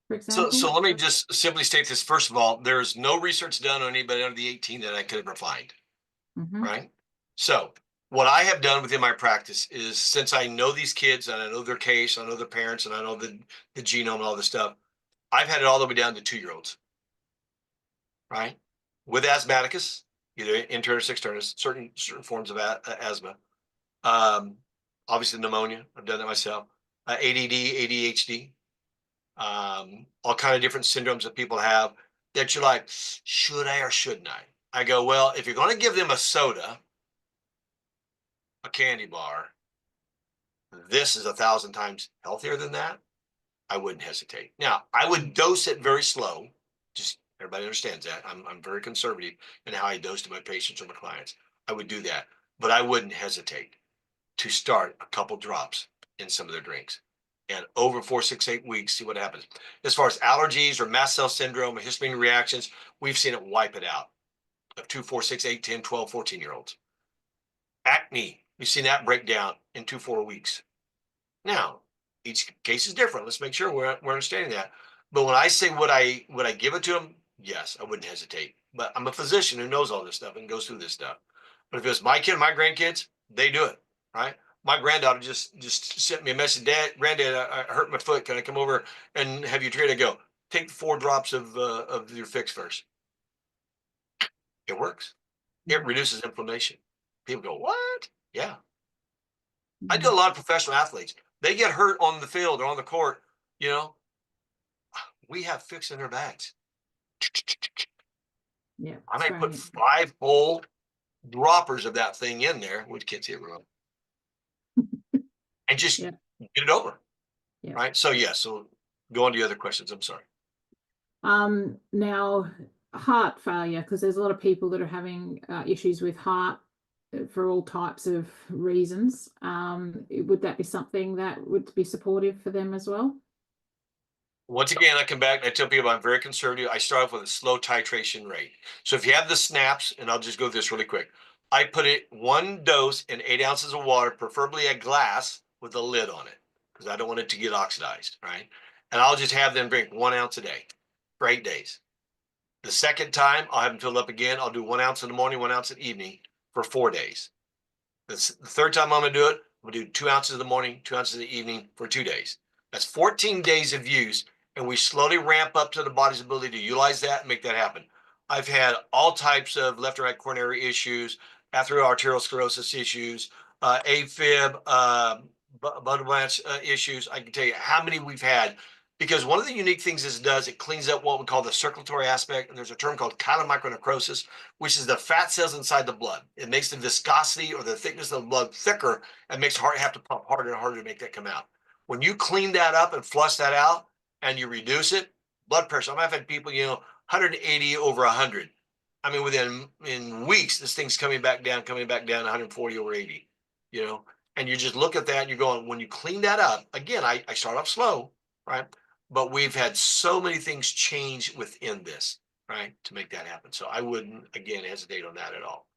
for example? So let me just simply state this. First of all, there's no research done on anybody under the 18 that I could ever find, right? So what I have done within my practice is, since I know these kids and I know their case, I know their parents, and I know the genome and all this stuff, I've had it all the way down to 2-year-olds, right? with asthmaticus, either internus, externus, certain forms of asthma. Obviously pneumonia. I've done that myself. ADD, ADHD, all kind of different syndromes that people have that you're like, should I or shouldn't I? I go, well, if you're going to give them a soda, a candy bar, this is 1,000 times healthier than that. I wouldn't hesitate. Now, I would dose it very slow. Just everybody understands that. I'm very conservative in how I dose to my patients or my clients. I would do that, but I wouldn't hesitate to start a couple drops in some of their drinks. And over 4, 6, 8 weeks, see what happens. As far as allergies or mast cell syndrome or histamine reactions, we've seen it wipe it out of 2, 4, 6, 8, 10, 12, 14-year-olds. Acne, we've seen that break down in 2, 4 weeks. Now, each case is different. Let's make sure we're understanding that. But when I say would I give it to them? Yes, I wouldn't hesitate. But I'm a physician who knows all this stuff and goes through this stuff. But if it's my kid, my grandkids, they do it, right? My granddaughter just sent me a message. Dad, Granddad, I hurt my foot. Can I come over and have you treat? I go, take 4 drops of your pHix first. It works. It reduces inflammation. People go, what? Yeah. I do a lot of professional athletes. They get hurt on the field or on the court, you know, we have pHix in their bags. Yeah, I it's may put very 5 whole droppers of that thing in there, which can't see it real, and just yeah, get it over. yeah. Right. So, yeah. So go on to the other questions. I'm sorry. Now heart failure, because there's a lot of people that are having issues with heart for all types of reasons. Would that be something that would be supportive for them as well? Once again, I come back and I tell people I'm very conservative. I start off with a slow titration rate. So if you have the snaps, and I'll just go through this really quick, I put it 1 dose in 8 ounces of water, preferably a glass with a lid on it, because I don't want it to get oxidized, right? And I'll just have them drink 1 ounce a day for 8 days. The second time, I'll have them fill up again. I'll do 1 ounce in the morning, 1 ounce in the evening for 4 days. The third time I'm going to do it, I'm going to do 2 ounces in the morning, 2 ounces in the evening for 2 days. That's 14 days of use, and we slowly ramp up to the body's ability to utilize that and make that happen. I've had all types of left and right coronary issues, atherosclerosis issues, AFib, blood issues. I can tell you how many we've had, because one of the unique things this does, it cleans up what we call the circulatory aspect, and there's a term called chylomicronecrosis, which is the fat cells inside the blood. It makes the viscosity or the thickness of the blood thicker and makes heart have to pump harder and harder to make that come out. When you clean that up and flush that out and you reduce it, blood pressure. I've had people, 180 over 100. I mean, in weeks, this thing's coming back down, 140 over 80, and you just look at that and you're going, when you clean that up, again, I start off slow, right? But we've had so many things change within this, right, to make that happen. So I wouldn't, again, hesitate on that at all.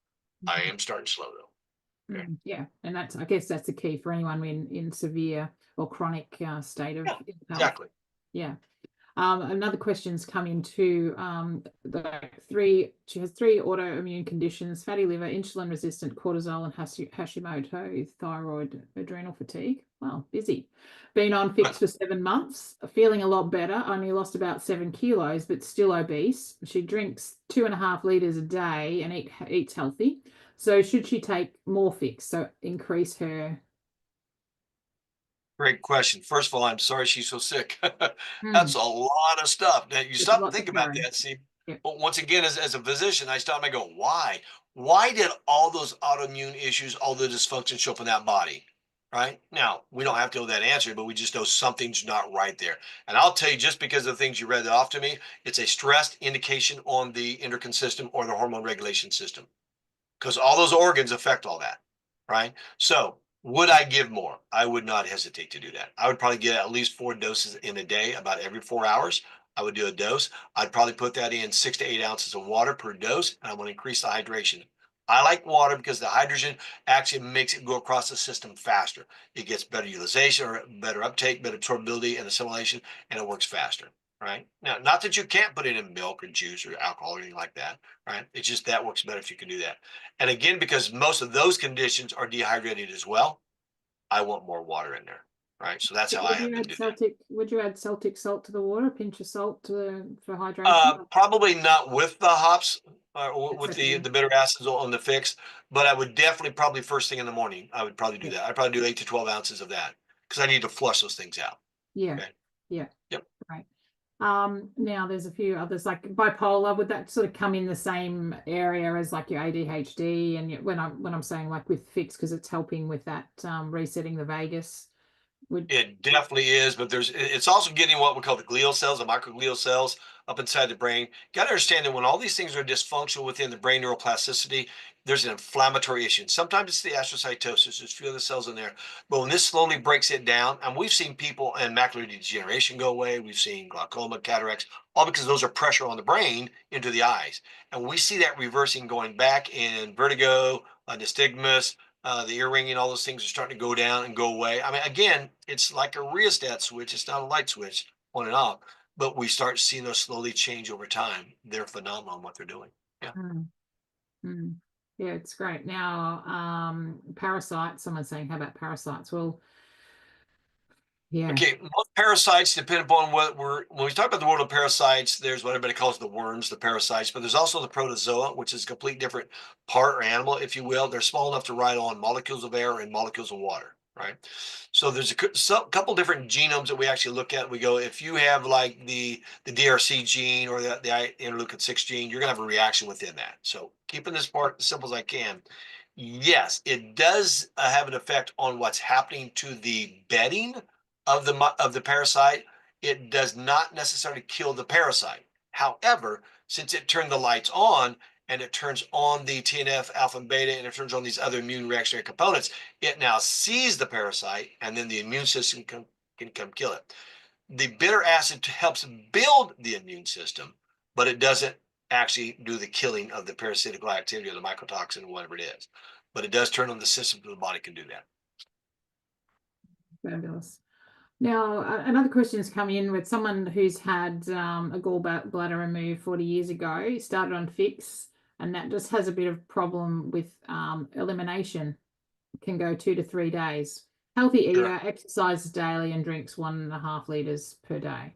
I am starting slow though. Okay. Yeah, and I guess that's the key for anyone in severe or chronic state of Yeah, health. exactly. Yeah. Another question's come into she has 3 autoimmune conditions: fatty liver, insulin resistant, cortisol, and Hashimoto thyroid adrenal fatigue. Wow, busy. Been on pHix for 7 months, feeling a lot better. Only lost about 7 kilos, but still obese. She drinks 2.5 liters a day and eats healthy. So should she take more pHix? So increase her. Great question. First of all, I'm sorry she's so sick. Hmm, That's a lot of stuff. Now, you it's a stop and lot to think about carry. that. See, Yeah. but once again, as a physician, I stop and I go, why? Why did all those autoimmune issues, all the dysfunction show up in that body? Right now, we don't have to know that answer, but we just know something's not right there. And I'll tell you, just because of the things you read off to me, it's a stressed indication on the endocrine system or the hormone regulation system, because all those organs affect all that, right? So would I give more? I would not hesitate to do that. I would probably get at least 4 doses in a day, about every 4 hours. I would do a dose. I'd probably put that in 6 to 8 ounces of water per dose, and I want to increase the hydration. I like water because the hydrogen actually makes it go across the system faster. It gets better utilization or better uptake, better absorbability and assimilation, and it works faster. Right now, not that you can't put it in milk or juice or alcohol or anything like that. Right, it's just that works better if you can do that. And again, because most of those conditions are dehydrated as well, I want more water in there. Right. So that's how I Would have you them add do that. Celtic salt to the water, a pinch of salt for hydration? Probably not with the hops. with okay. the bitter acids on the pHix, but I would definitely probably first thing in the morning, I would probably do Yeah. that. I'd probably do 8 to 12 ounces of that because I need to flush those things out. Yeah. Okay. Yeah. Yep. Right. Now there's a few others like bipolar. Would that sort of come in the same area as like your ADHD? And when I'm saying like with pHix because it's helping with that resetting the vagus. Would It definitely is, but it's also getting what we call the glial cells, the microglial cells up inside the brain. Got to understand that when all these things are dysfunctional within the brain neuroplasticity, there's an inflammatory issue. Sometimes it's the astrocytosis, there's a few other cells in there. But when this slowly breaks it down, and we've seen people and macular degeneration go away, we've seen glaucoma, cataracts, all because those are pressure on the brain into the eyes. And we see that reversing going back in vertigo, nystagmus, the ear ringing, all those things are starting to go down and go away. I mean, again, it's like a rheostat switch. It's not a light switch on and off, but we start seeing those slowly change over time. They're phenomenal in what they're doing. Yeah. mm, mm. Yeah, it's great. Now, parasites, someone's saying, how about parasites? Well, yeah. Okay, most parasites depend upon what when we talk about the world of parasites, there's what everybody calls the worms, the parasites, but there's also the protozoa, which is a complete different part or animal, if you will. They're small enough to ride on molecules of air and molecules of water, right? So there's a couple different genomes that we actually look at. We go, if you have like the DRC gene or the interleukin 6 gene, you're gonna have a reaction within that. So keeping this part as simple as I can. Yes, it does have an effect on what's happening to the bedding of the parasite. It does not necessarily kill the parasite. However, since it turned the lights on and it turns on the TNF alpha and beta and it turns on these other immune reactionary components, it now sees the parasite and then the immune system can come kill it. The bitter acid helps build the immune system, but it doesn't actually do the killing of the parasitical activity or the mycotoxin or whatever it is. But it does turn on the system so the body can do that. Fabulous. Now, another question has come in with someone who's had a gallbladder removed 40 years ago, started on pHix, and that just has a bit of problem with elimination. Can go 2 to 3 days. Healthy Sure. eater, exercises daily, and drinks 1.5 liters per day.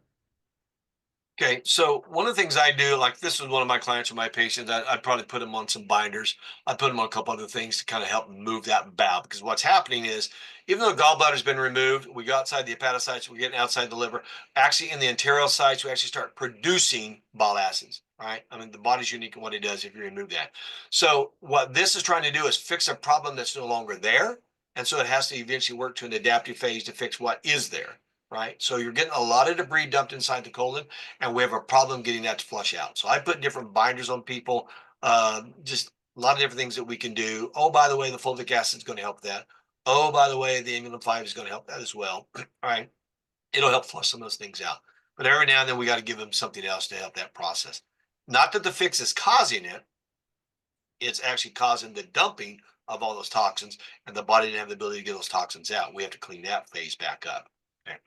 Okay, so one of the things I do, like this was one of my clients or my patients, I'd probably put them on some binders. I put them on a couple other things to kind of help move that bowel. Because what's happening is, even though the gallbladder's been removed, we go outside the hepatocytes, we're getting outside the liver. Actually, in the enterocytes, we actually start producing bile acids, right? I mean, the body's unique in what it does if you remove that. So what this is trying to do is fix a problem that's no longer there. And so it has to eventually work to an adaptive phase to fix what is there, right? So you're getting a lot of debris dumped inside the colon and we have a problem getting that to flush out. So I put different binders on people, just a lot of different things that we can do. Oh, by the way, the fulvic acid is going to help that. Oh, by the way, the amylin 5 is going to help that as well. All right. It'll help flush some of those things out. But every now and then we got to give them something else to help that process. Not that the pHix is causing it, it's actually causing the dumping of all those toxins, and the body didn't have the ability to get those toxins out. We have to clean that phase back up. Okay.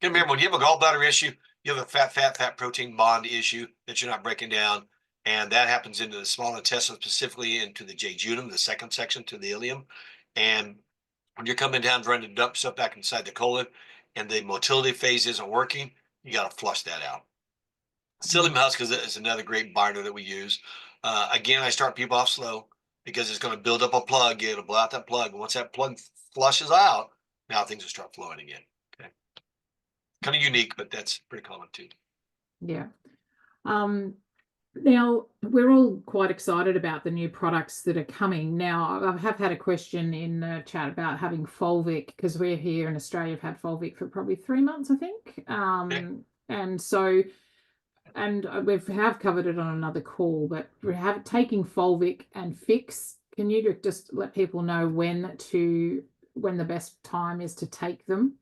Remember, when you have a gallbladder issue, you have a fat protein bond issue that you're not breaking down. And that happens into the small intestine, specifically into the jejunum, the second section to the ileum. And when you're coming down trying to dump stuff back inside the colon and the motility phase isn't working, you got to flush that out. Psyllium husk is another great binder that we use. Again, I start people off slow because it's going to build up a plug. It'll blow out that plug. And once that plug flushes out, now things will start flowing again. Okay. Kind of unique, but that's pretty common too. Yeah. Now we're all quite excited about the new products that are coming. Now I have had a question in the chat about having Fulvic because we're here in Australia. Have had Fulvic for probably 3 months, I think. And so, and we have covered it on another call, but we have taking Fulvic and pHix. Can you just let people know when the best time is to take them?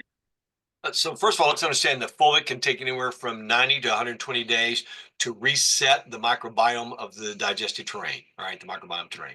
So first of all, let's understand that fulvic can take anywhere from 90 to 120 days to reset the microbiome of the digestive terrain, all right, the microbiome terrain.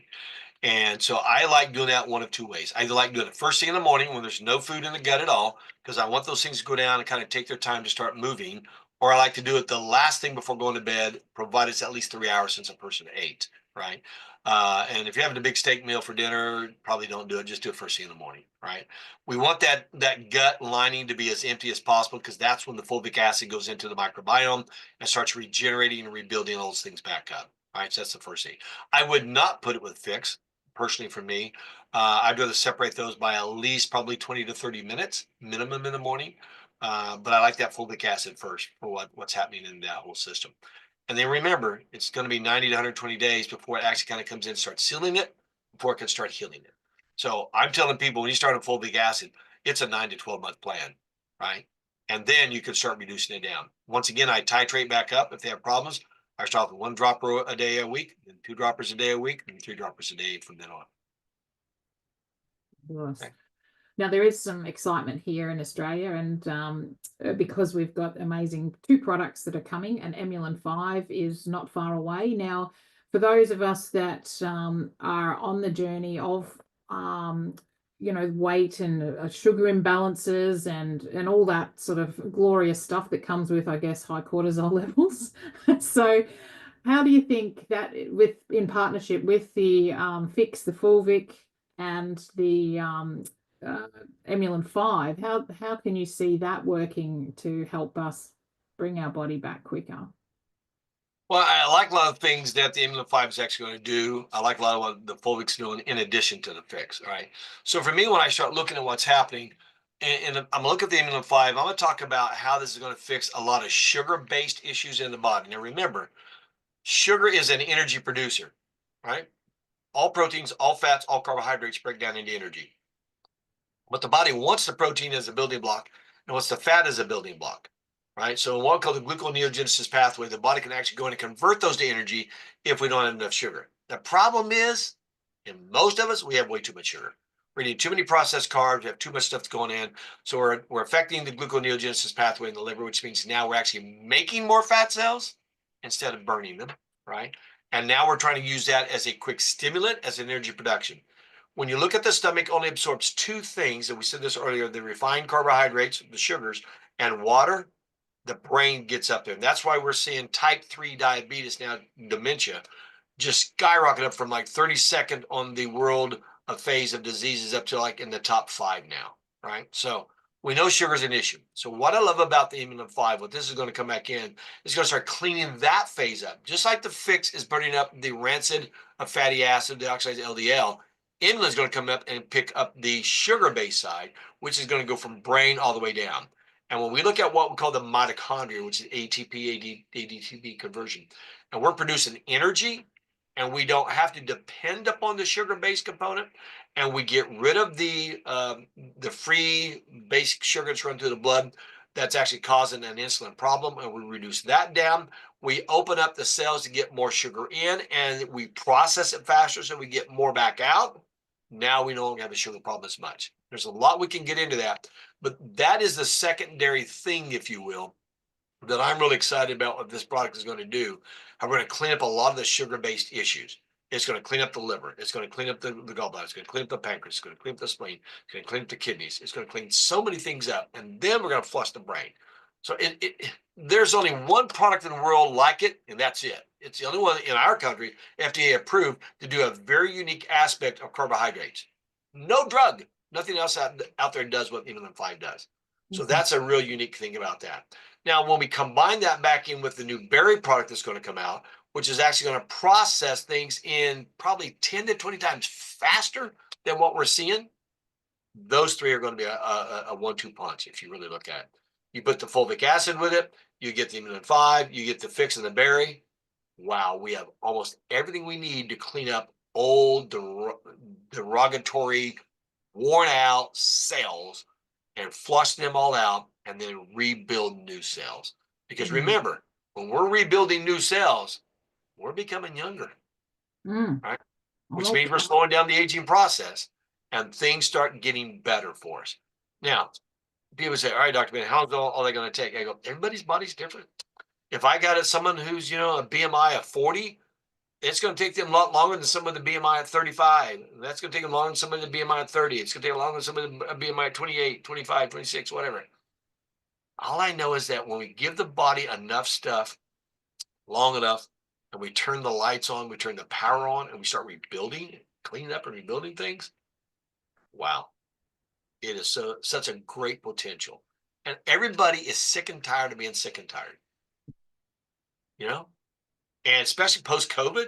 And so I like doing that one of two ways. I either like doing it first thing in the morning when there's no food in the gut at all, because I want those things to go down and kind of take their time to start moving, or I like to do it the last thing before going to bed, provided it's at least 3 hours since a person ate. right? And if you're having a big steak meal for dinner, probably don't do it. Just do it first thing in the morning, right? We want that gut lining to be as empty as possible, because that's when the fulvic acid goes into the microbiome and starts regenerating and rebuilding all those things back up, right? So that's the first thing. I would not put it with pHix, personally, for me. I'd rather separate those by at least probably 20 to 30 minutes minimum in the morning. But I like that fulvic acid first for what's happening in that whole system. And then remember, it's going to be 90 to 120 days before it actually kind of comes in and starts sealing it, before it can start healing it. So I'm telling people, when you start on fulvic acid, it's a 9 to 12-month plan, right? And then you can start reducing it down. Once again, I titrate back up if they have problems. I start with 1 dropper a day a week, then 2 droppers a day a week, and 3 droppers a day from then on. Yes. Okay. Now, there is some excitement here in Australia, and because we've got amazing 2 products that are coming, and Emulin 5 is not far away. Now, for those of us that are on the journey of, weight and sugar imbalances and all that sort of glorious stuff that comes with, I guess, high cortisol levels. So, how do you think that, in partnership with the pHix, the fulvic, and the Emulin 5, how can you see that working to help us bring our body back quicker? Well, I like a lot of things that the Emulin 5 is actually going to do. I like a lot of what the Fulvic's doing in addition to the pHix. All right. So for me, when I start looking at what's happening, and I'm looking at the Emulin 5, I'm going to talk about how this is going to fix a lot of sugar-based issues in the body. Now, remember, sugar is an energy producer, right? All proteins, all fats, all carbohydrates break down into energy. But the body wants the protein as a building block and wants the fat as a building block, right? So in what we call the gluconeogenesis pathway, the body can actually go in and convert those to energy if we don't have enough sugar. The problem is, in most of us, we have way too much sugar. We're eating too many processed carbs. We have too much stuff going in. So we're affecting the gluconeogenesis pathway in the liver, which means now we're actually making more fat cells instead of burning them, right? And now we're trying to use that as a quick stimulant, as an energy production. When you look at the stomach, only absorbs 2 things, and we said this earlier: the refined carbohydrates, the sugars, and water. The brain gets up there. And that's why we're seeing type 3 diabetes now, dementia, just skyrocket up from like 32nd on the world of phase of diseases up to like in the top 5 now, right? So we know sugar is an issue. So what I love about the Emulin 5, what this is going to come back in, is going to start cleaning that phase up. Just like the pHix is burning up the rancid of fatty acid, the oxidized LDL, Emulin is going to come up and pick up the sugar-based side, which is going to go from brain all the way down. And when we look at what we call the mitochondria, which is ATP, ADP conversion, and we're producing energy, and we don't have to depend upon the sugar-based component, and we get rid of the free basic sugar that's run through the blood that's actually causing an insulin problem, and we reduce that down. We open up the cells to get more sugar in, and we process it faster so we get more back out. Now we no longer have a sugar problem as much. There's a lot we can get into that, but that is the secondary thing, if you will, that I'm really excited about what this product is going to do. How we're going to clean up a lot of the sugar-based issues. It's going to clean up the liver. It's going to clean up the gallbladder. It's going to clean up the pancreas. It's going to clean up the spleen. It's going to clean up the kidneys. It's going to clean so many things up. And then we're going to flush the brain. So there's only one product in the world like it, and that's it. It's the only one in our country, FDA approved, to do a very unique aspect of carbohydrates. No drug. Nothing else out there does what Emulin 5 does. So that's a real unique thing about that. Now, when we combine that back in with the new berry product that's going to come out, which is actually going to process things in probably 10 to 20 times faster than what we're seeing, those 3 are going to be a 1-2 punch if you really look at it. You put the fulvic acid with it, you get the Emulin 5, you get the pHix and the berry. Wow, we have almost everything we need to clean up old, derogatory, worn out cells and flush them all out and then rebuild new cells. Because remember, when we're rebuilding new cells, we're becoming younger, right? Which means we're slowing down the aging process and things start getting better for us. Now, people say, all right, Dr. Ben, how's all they going to take? I go, everybody's body's different. If I got someone who's, a BMI of 40, it's going to take them a lot longer than someone with a BMI at 35. That's going to take them longer than someone with a BMI at 30. It's going to take longer than someone with a BMI at 28, 25, 26, whatever. All I know is that when we give the body enough stuff long enough, and we turn the lights on, we turn the power on, and we start rebuilding, cleaning up and rebuilding things, wow, it is such a great potential. And everybody is sick and tired of being sick and tired, you know? And especially post-COVID,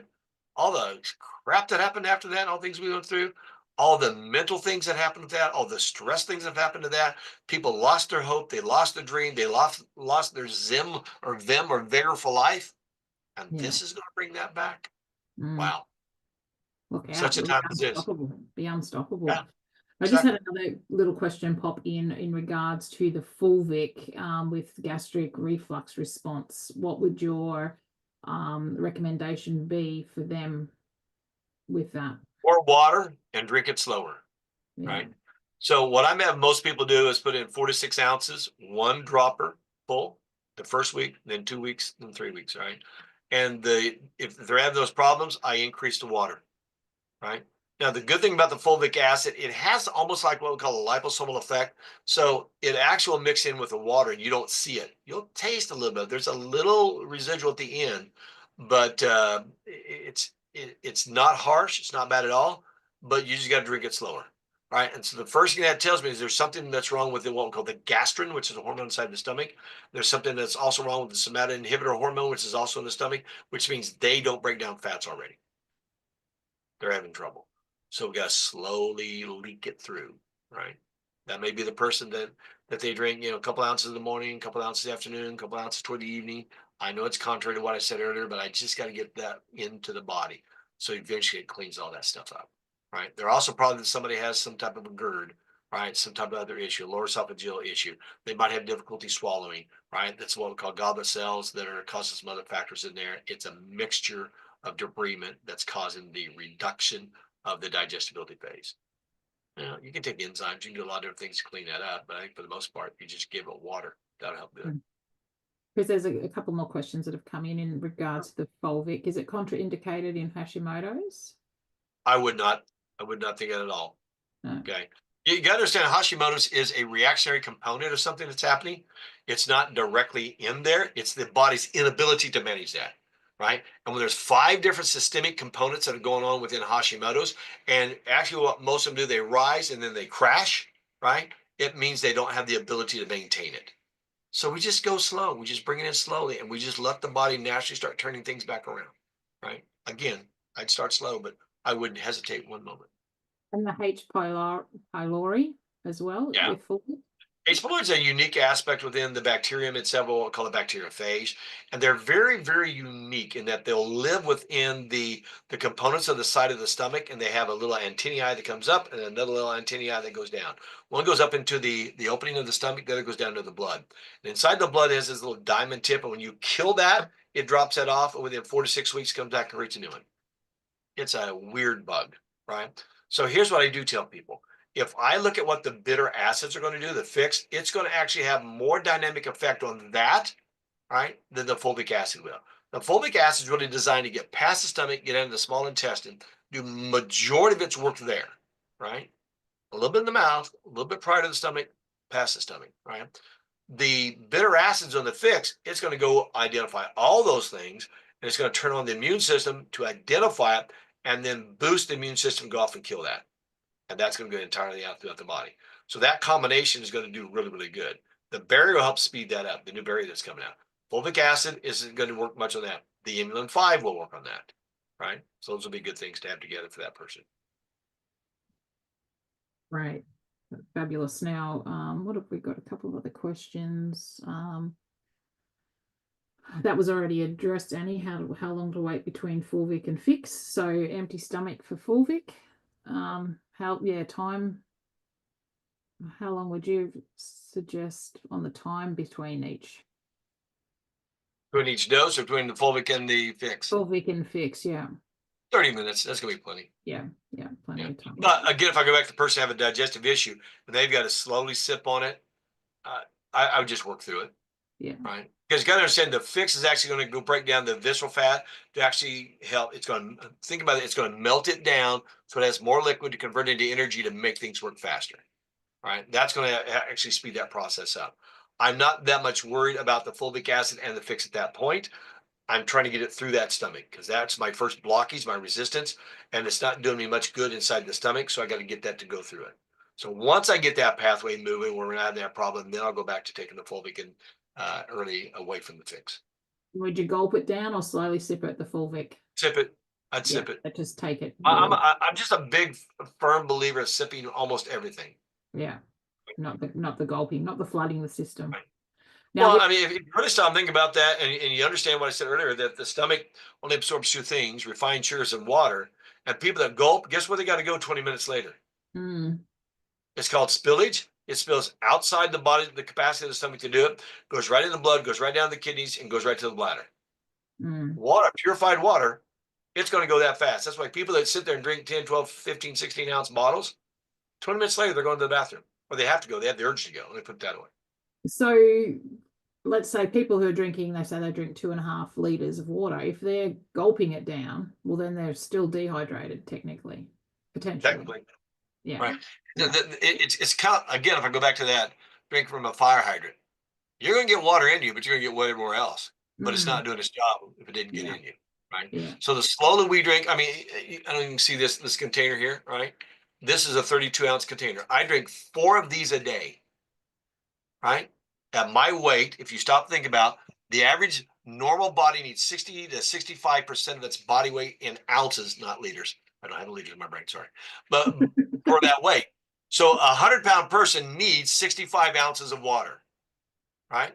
all the crap that happened after that, all the things we went through, all the mental things that happened to that, all the stress things that happened to that. People lost their hope, they lost their dream, they lost their zim or vim or vigor for life. And Yeah. this is going to bring that back. Mm. Wow. Look out. Such a It'll be time as this. unstoppable. Be unstoppable. Yeah, I just had exactly. another little question pop in regards to the fulvic with gastric reflux response. What would your recommendation be for them with that? Pour water and drink it slower, Yeah. right? So what I'm having most people do is put in 4 to 6 ounces, one dropper full the first week, then 2 weeks, then 3 weeks, right? And if they're having those problems, I increase the water, right? Now, the good thing about the fulvic acid, it has almost like what we call a liposomal effect. So it actually will mix in with the water and you don't see it. You'll taste a little bit. There's a little residual at the end, but it's not harsh. It's not bad at all, but you just got to drink it slower, right? And so the first thing that tells me is there's something that's wrong with what we call the gastrin, which is a hormone inside the stomach. There's something that's also wrong with the somatic inhibitor hormone, which is also in the stomach, which means they don't break down fats already. They're having trouble. So we got to slowly leak it through, right? That may be the person that they drink, a couple ounces in the morning, a couple ounces in the afternoon, a couple ounces toward the evening. I know it's contrary to what I said earlier, but I just got to get that into the body. So eventually it cleans all that stuff up, right? They're also probably that somebody has some type of a GERD, right? Some type of other issue, lower esophageal issue. They might have difficulty swallowing, right? That's what we call goblet cells that are causing some other factors in there. It's a mixture of debridement that's causing the reduction of the digestibility phase. You can take enzymes, you can do a lot of different things to clean that up, but I think for the most part, you just give it water. That'll help do it. Because there's a couple more questions that have come in regards to the fulvic. Is it contraindicated in Hashimoto's? I would not think it at all. No. Okay. You got to understand Hashimoto's is a reactionary component of something that's happening. It's not directly in there. It's the body's inability to manage that, right? And when there's 5 different systemic components that are going on within Hashimoto's, and actually what most of them do, they rise and then they crash, right? It means they don't have the ability to maintain it. So we just go slow. We just bring it in slowly, and we just let the body naturally start turning things back around, right? Again, I'd start slow, but I wouldn't hesitate one moment. And the H. pylori as well Yeah. with fulvic? H. pylori is a unique aspect within the bacterium itself, what we call a bacteriophage, and they're very, very unique in that they'll live within the components of the side of the stomach, and they have a little antennae that comes up and another little antennae that goes down. One goes up into the opening of the stomach, the other goes down to the blood. And inside the blood is this little diamond tip, and when you kill that, it drops that off, and within 4 to 6 weeks, comes back and creates a new one. It's a weird bug, right? So here's what I do tell people. If I look at what the bitter acids are going to do, the pHix, it's going to actually have more dynamic effect on that, right, than the fulvic acid will. The fulvic acid is really designed to get past the stomach, get into the small intestine, do majority of its work there, right? A little bit in the mouth, a little bit prior to the stomach, past the stomach, right? The bitter acids on the pHix, it's going to go identify all those things, and it's going to turn on the immune system to identify it, and then boost the immune system, go off and kill that. And that's going to go entirely out throughout the body. So that combination is going to do really, really good. The berry will help speed that up, the new berry that's coming out. Fulvic acid isn't going to work much on that. The Imulin 5 will work on that, right? So those will be good things to have together for that person. Right. Fabulous. Now, what have we got? A couple of other questions. That was already addressed, Annie. How long to wait between fulvic and pHix? So empty stomach for fulvic. Time. How long would you suggest on the time between each? Between each dose or between the fulvic and the pHix? Fulvic and pHix, yeah. 30 minutes. That's going to be plenty. Yeah, plenty of time. But again, if I go back to the person have a digestive issue and they've got to slowly sip on it, I would just work through it. Yeah. Right. Because you got to understand the pHix is actually going to go break down the visceral fat to actually help. It's going to think about it. It's going to melt it down so it has more liquid to convert into energy to make things work faster. Right. That's going to actually speed that process up. I'm not that much worried about the fulvic acid and the pHix at that point. I'm trying to get it through that stomach because that's my first blockage, my resistance, and it's not doing me much good inside the stomach. So I got to get that to go through it. So once I get that pathway moving, where we're not having that problem, then I'll go back to taking the fulvic and early away from the fix. Would you gulp it down or slowly sip it, the fulvic? Sip it. I'd Yeah, sip it. just take it. I'm just a big firm believer of sipping almost everything. Yeah, not the gulping, not the flooding the system. Right. Now, Well, I mean, if you really stop thinking about that and you understand what I said earlier, that the stomach only absorbs two things, refined sugars and water. And people that gulp, guess where they got to go 20 minutes later? It's called spillage. It spills outside the body, the capacity of the stomach to do it, goes right in the blood, goes right down the kidneys, and goes right to the bladder. Water, purified water, it's going to go that fast. That's why people that sit there and drink 10, 12, 15, 16-ounce bottles, 20 minutes later, they're going to the bathroom. Or they have to go. They have the urge to go. Let me put that away. So let's say people who are drinking, they say they drink 2.5 liters of water. If they're gulping it down, well, then they're still dehydrated, technically, potentially. Technically. Yeah. Right. It's kind of, again, if I go back to that, drink from a fire hydrant. You're going to get water in you, but you're going to get wet everywhere else. But it's not doing its job if it didn't get in you. Right. Yeah. So the slowly we drink, I mean, I don't even see this container here, right? This is a 32-ounce container. I drink 4 of these a day. Right? At my weight, if you stop thinking about the average normal body needs 60 to 65% of its body weight in ounces, not liters. I don't have a liter in my brain, sorry. But for that weight. So a 100-pound person needs 65 ounces of water, right?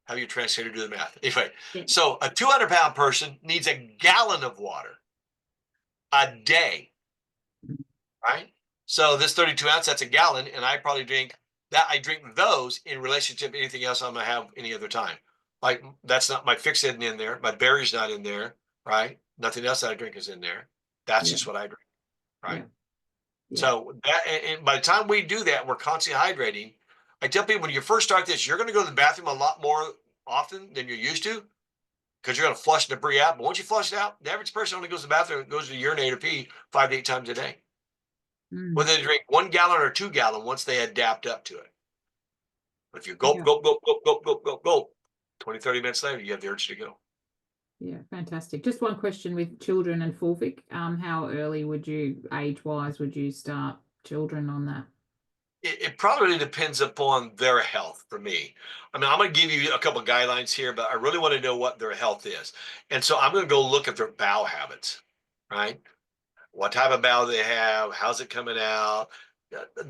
Have your translator do the math. Anyway, so a 200-pound person needs a gallon of water a day, right? So this 32 ounce, that's a gallon, and I probably drink that. I drink those in relationship to anything else I'm gonna have any other time. Like that's not my pHix isn't in there, my berry's not in there, right? Nothing else that I drink is in there. That's just what I drink, right? So that, and by the time we do that, we're constantly hydrating. I tell people when you first start this, you're going to go to the bathroom a lot more often than you're used to because you're going to flush debris out. But once you flush it out, the average person only goes to the bathroom, goes to urinate or pee 5 to 8 times a day. Whether they drink 1 gallon or 2 gallon once they adapt up to it. But if you gulp, 20, 30 minutes later, you have the urge to go. Yeah, fantastic. Just one question with children and fulvic. How early would you, age-wise, would you start children on that? It probably depends upon their health for me. I mean, I'm going to give you a couple of guidelines here, but I really want to know what their health is. And so I'm going to go look at their bowel habits, right? What type of bowel they have, how's it coming out?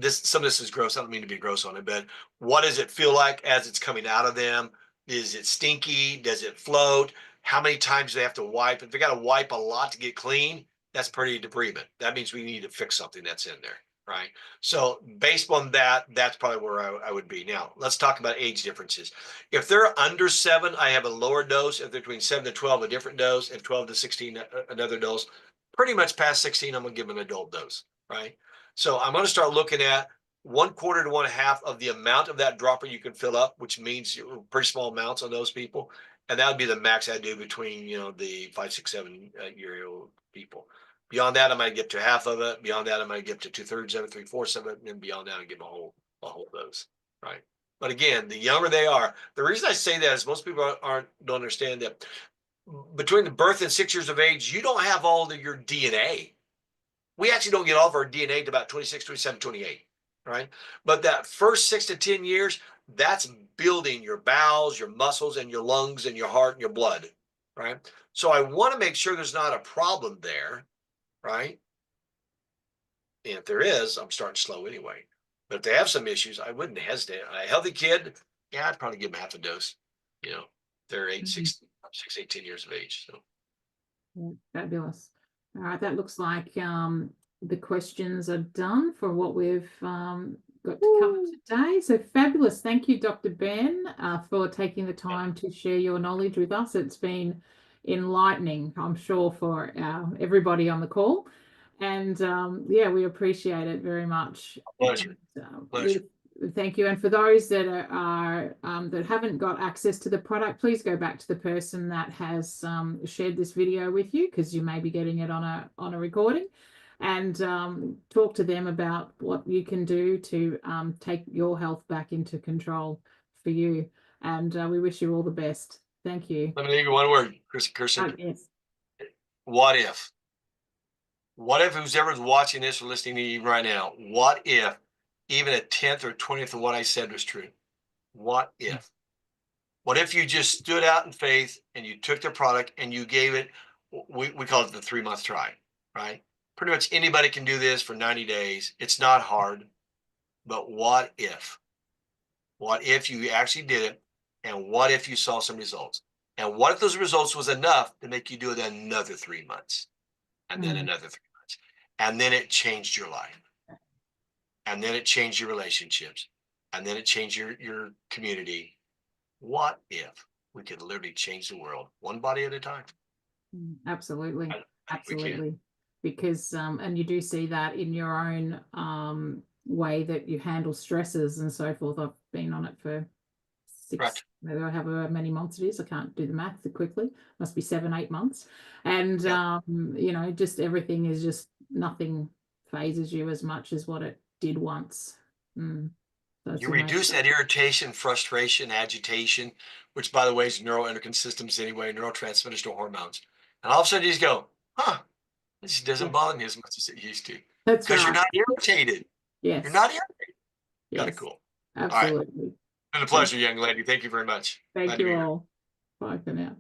Some of this is gross. I don't mean to be gross on it, but what does it feel like as it's coming out of them? Is it stinky? Does it float? How many times do they have to wipe? If they got to wipe a lot to get clean, that's pretty debridement. That means we need to fix something that's in there, right? So based on that, that's probably where I would be. Now, let's talk about age differences. If they're under 7, I have a lower dose. If they're between 7 to 12, a different dose, and 12 to 16, another dose. Pretty much past 16, I'm going to give them an adult dose, right? So I'm going to start looking at 1/4 to 1/2 of the amount of that dropper you can fill up, which means pretty small amounts on those people. And that would be the max I do between, the 5, 6, 7 year old people. Beyond that, I might get to half of it. Beyond that, I might get to 2/3 of it, 3/4 of it, and then beyond that, I give them a whole dose, right? But again, the younger they are, the reason I say that is most people don't understand that between the birth and 6 years of age, you don't have all of your DNA. We actually don't get all of our DNA to about 26, 27, 28, right? But that first 6 to 10 years, that's building your bowels, your muscles, and your lungs, and your heart, and your blood, right? So I want to make sure there's not a problem there, right? And if there is, I'm starting slow anyway. But if they have some issues, I wouldn't hesitate. A healthy kid, yeah, I'd probably give them half a dose. They're 8, 6, 8, 10 years of age. So fabulous. All right, that looks like the questions are done for what we've got to cover today. So fabulous. Thank you, Dr. Ben, for taking the time to share your knowledge with us. It's been enlightening, I'm sure, for everybody on the call. And yeah, we appreciate it very much. Pleasure. Pleasure. Thank you. And for those that are that haven't got access to the product, please go back to the person that has shared this video with you, because you may be getting it on a recording, and talk to them about what you can do to take your health back into control for you. And we wish you all the best. Thank you. Let me leave you one word, Kirsten. Yes. What if? What if who's ever watching this or listening to you right now, what if even a 10th or 20th of what I said was true? What if? What if you just stood out in faith and you took the product and you gave it, we call it the 3-month try, right? Pretty much anybody can do this for 90 days. It's not hard. But what if? What if you actually did it? And what if you saw some results? And what if those results was enough to make you do it another 3 months? And then another 3 months. And then it changed your life. And then it changed your relationships. And then it changed your community. What if we could literally change the world one body at a time? Absolutely. I think we can. Absolutely. Because and you do see that in your own way that you handle stresses and so forth. I've been on it for Right. maybe I have many months it is. I can't do the math quickly. Must be 7-8 months. And Yep. you know, just everything is just nothing phases you as much as what it did once. So it's You reduce that irritation, frustration, agitation, which by the way is neuroendocrine systems anyway, neurotransmitters to hormones. And all of a sudden you just go, huh, this doesn't bother me as much as it used to. That's Because you're right. not irritated. Yes. You're not irritated. Kind of Yes. cool. All right. Absolutely. It's been a pleasure, young lady. Thank you very much. Glad Thank to be you here. all. Bye for now.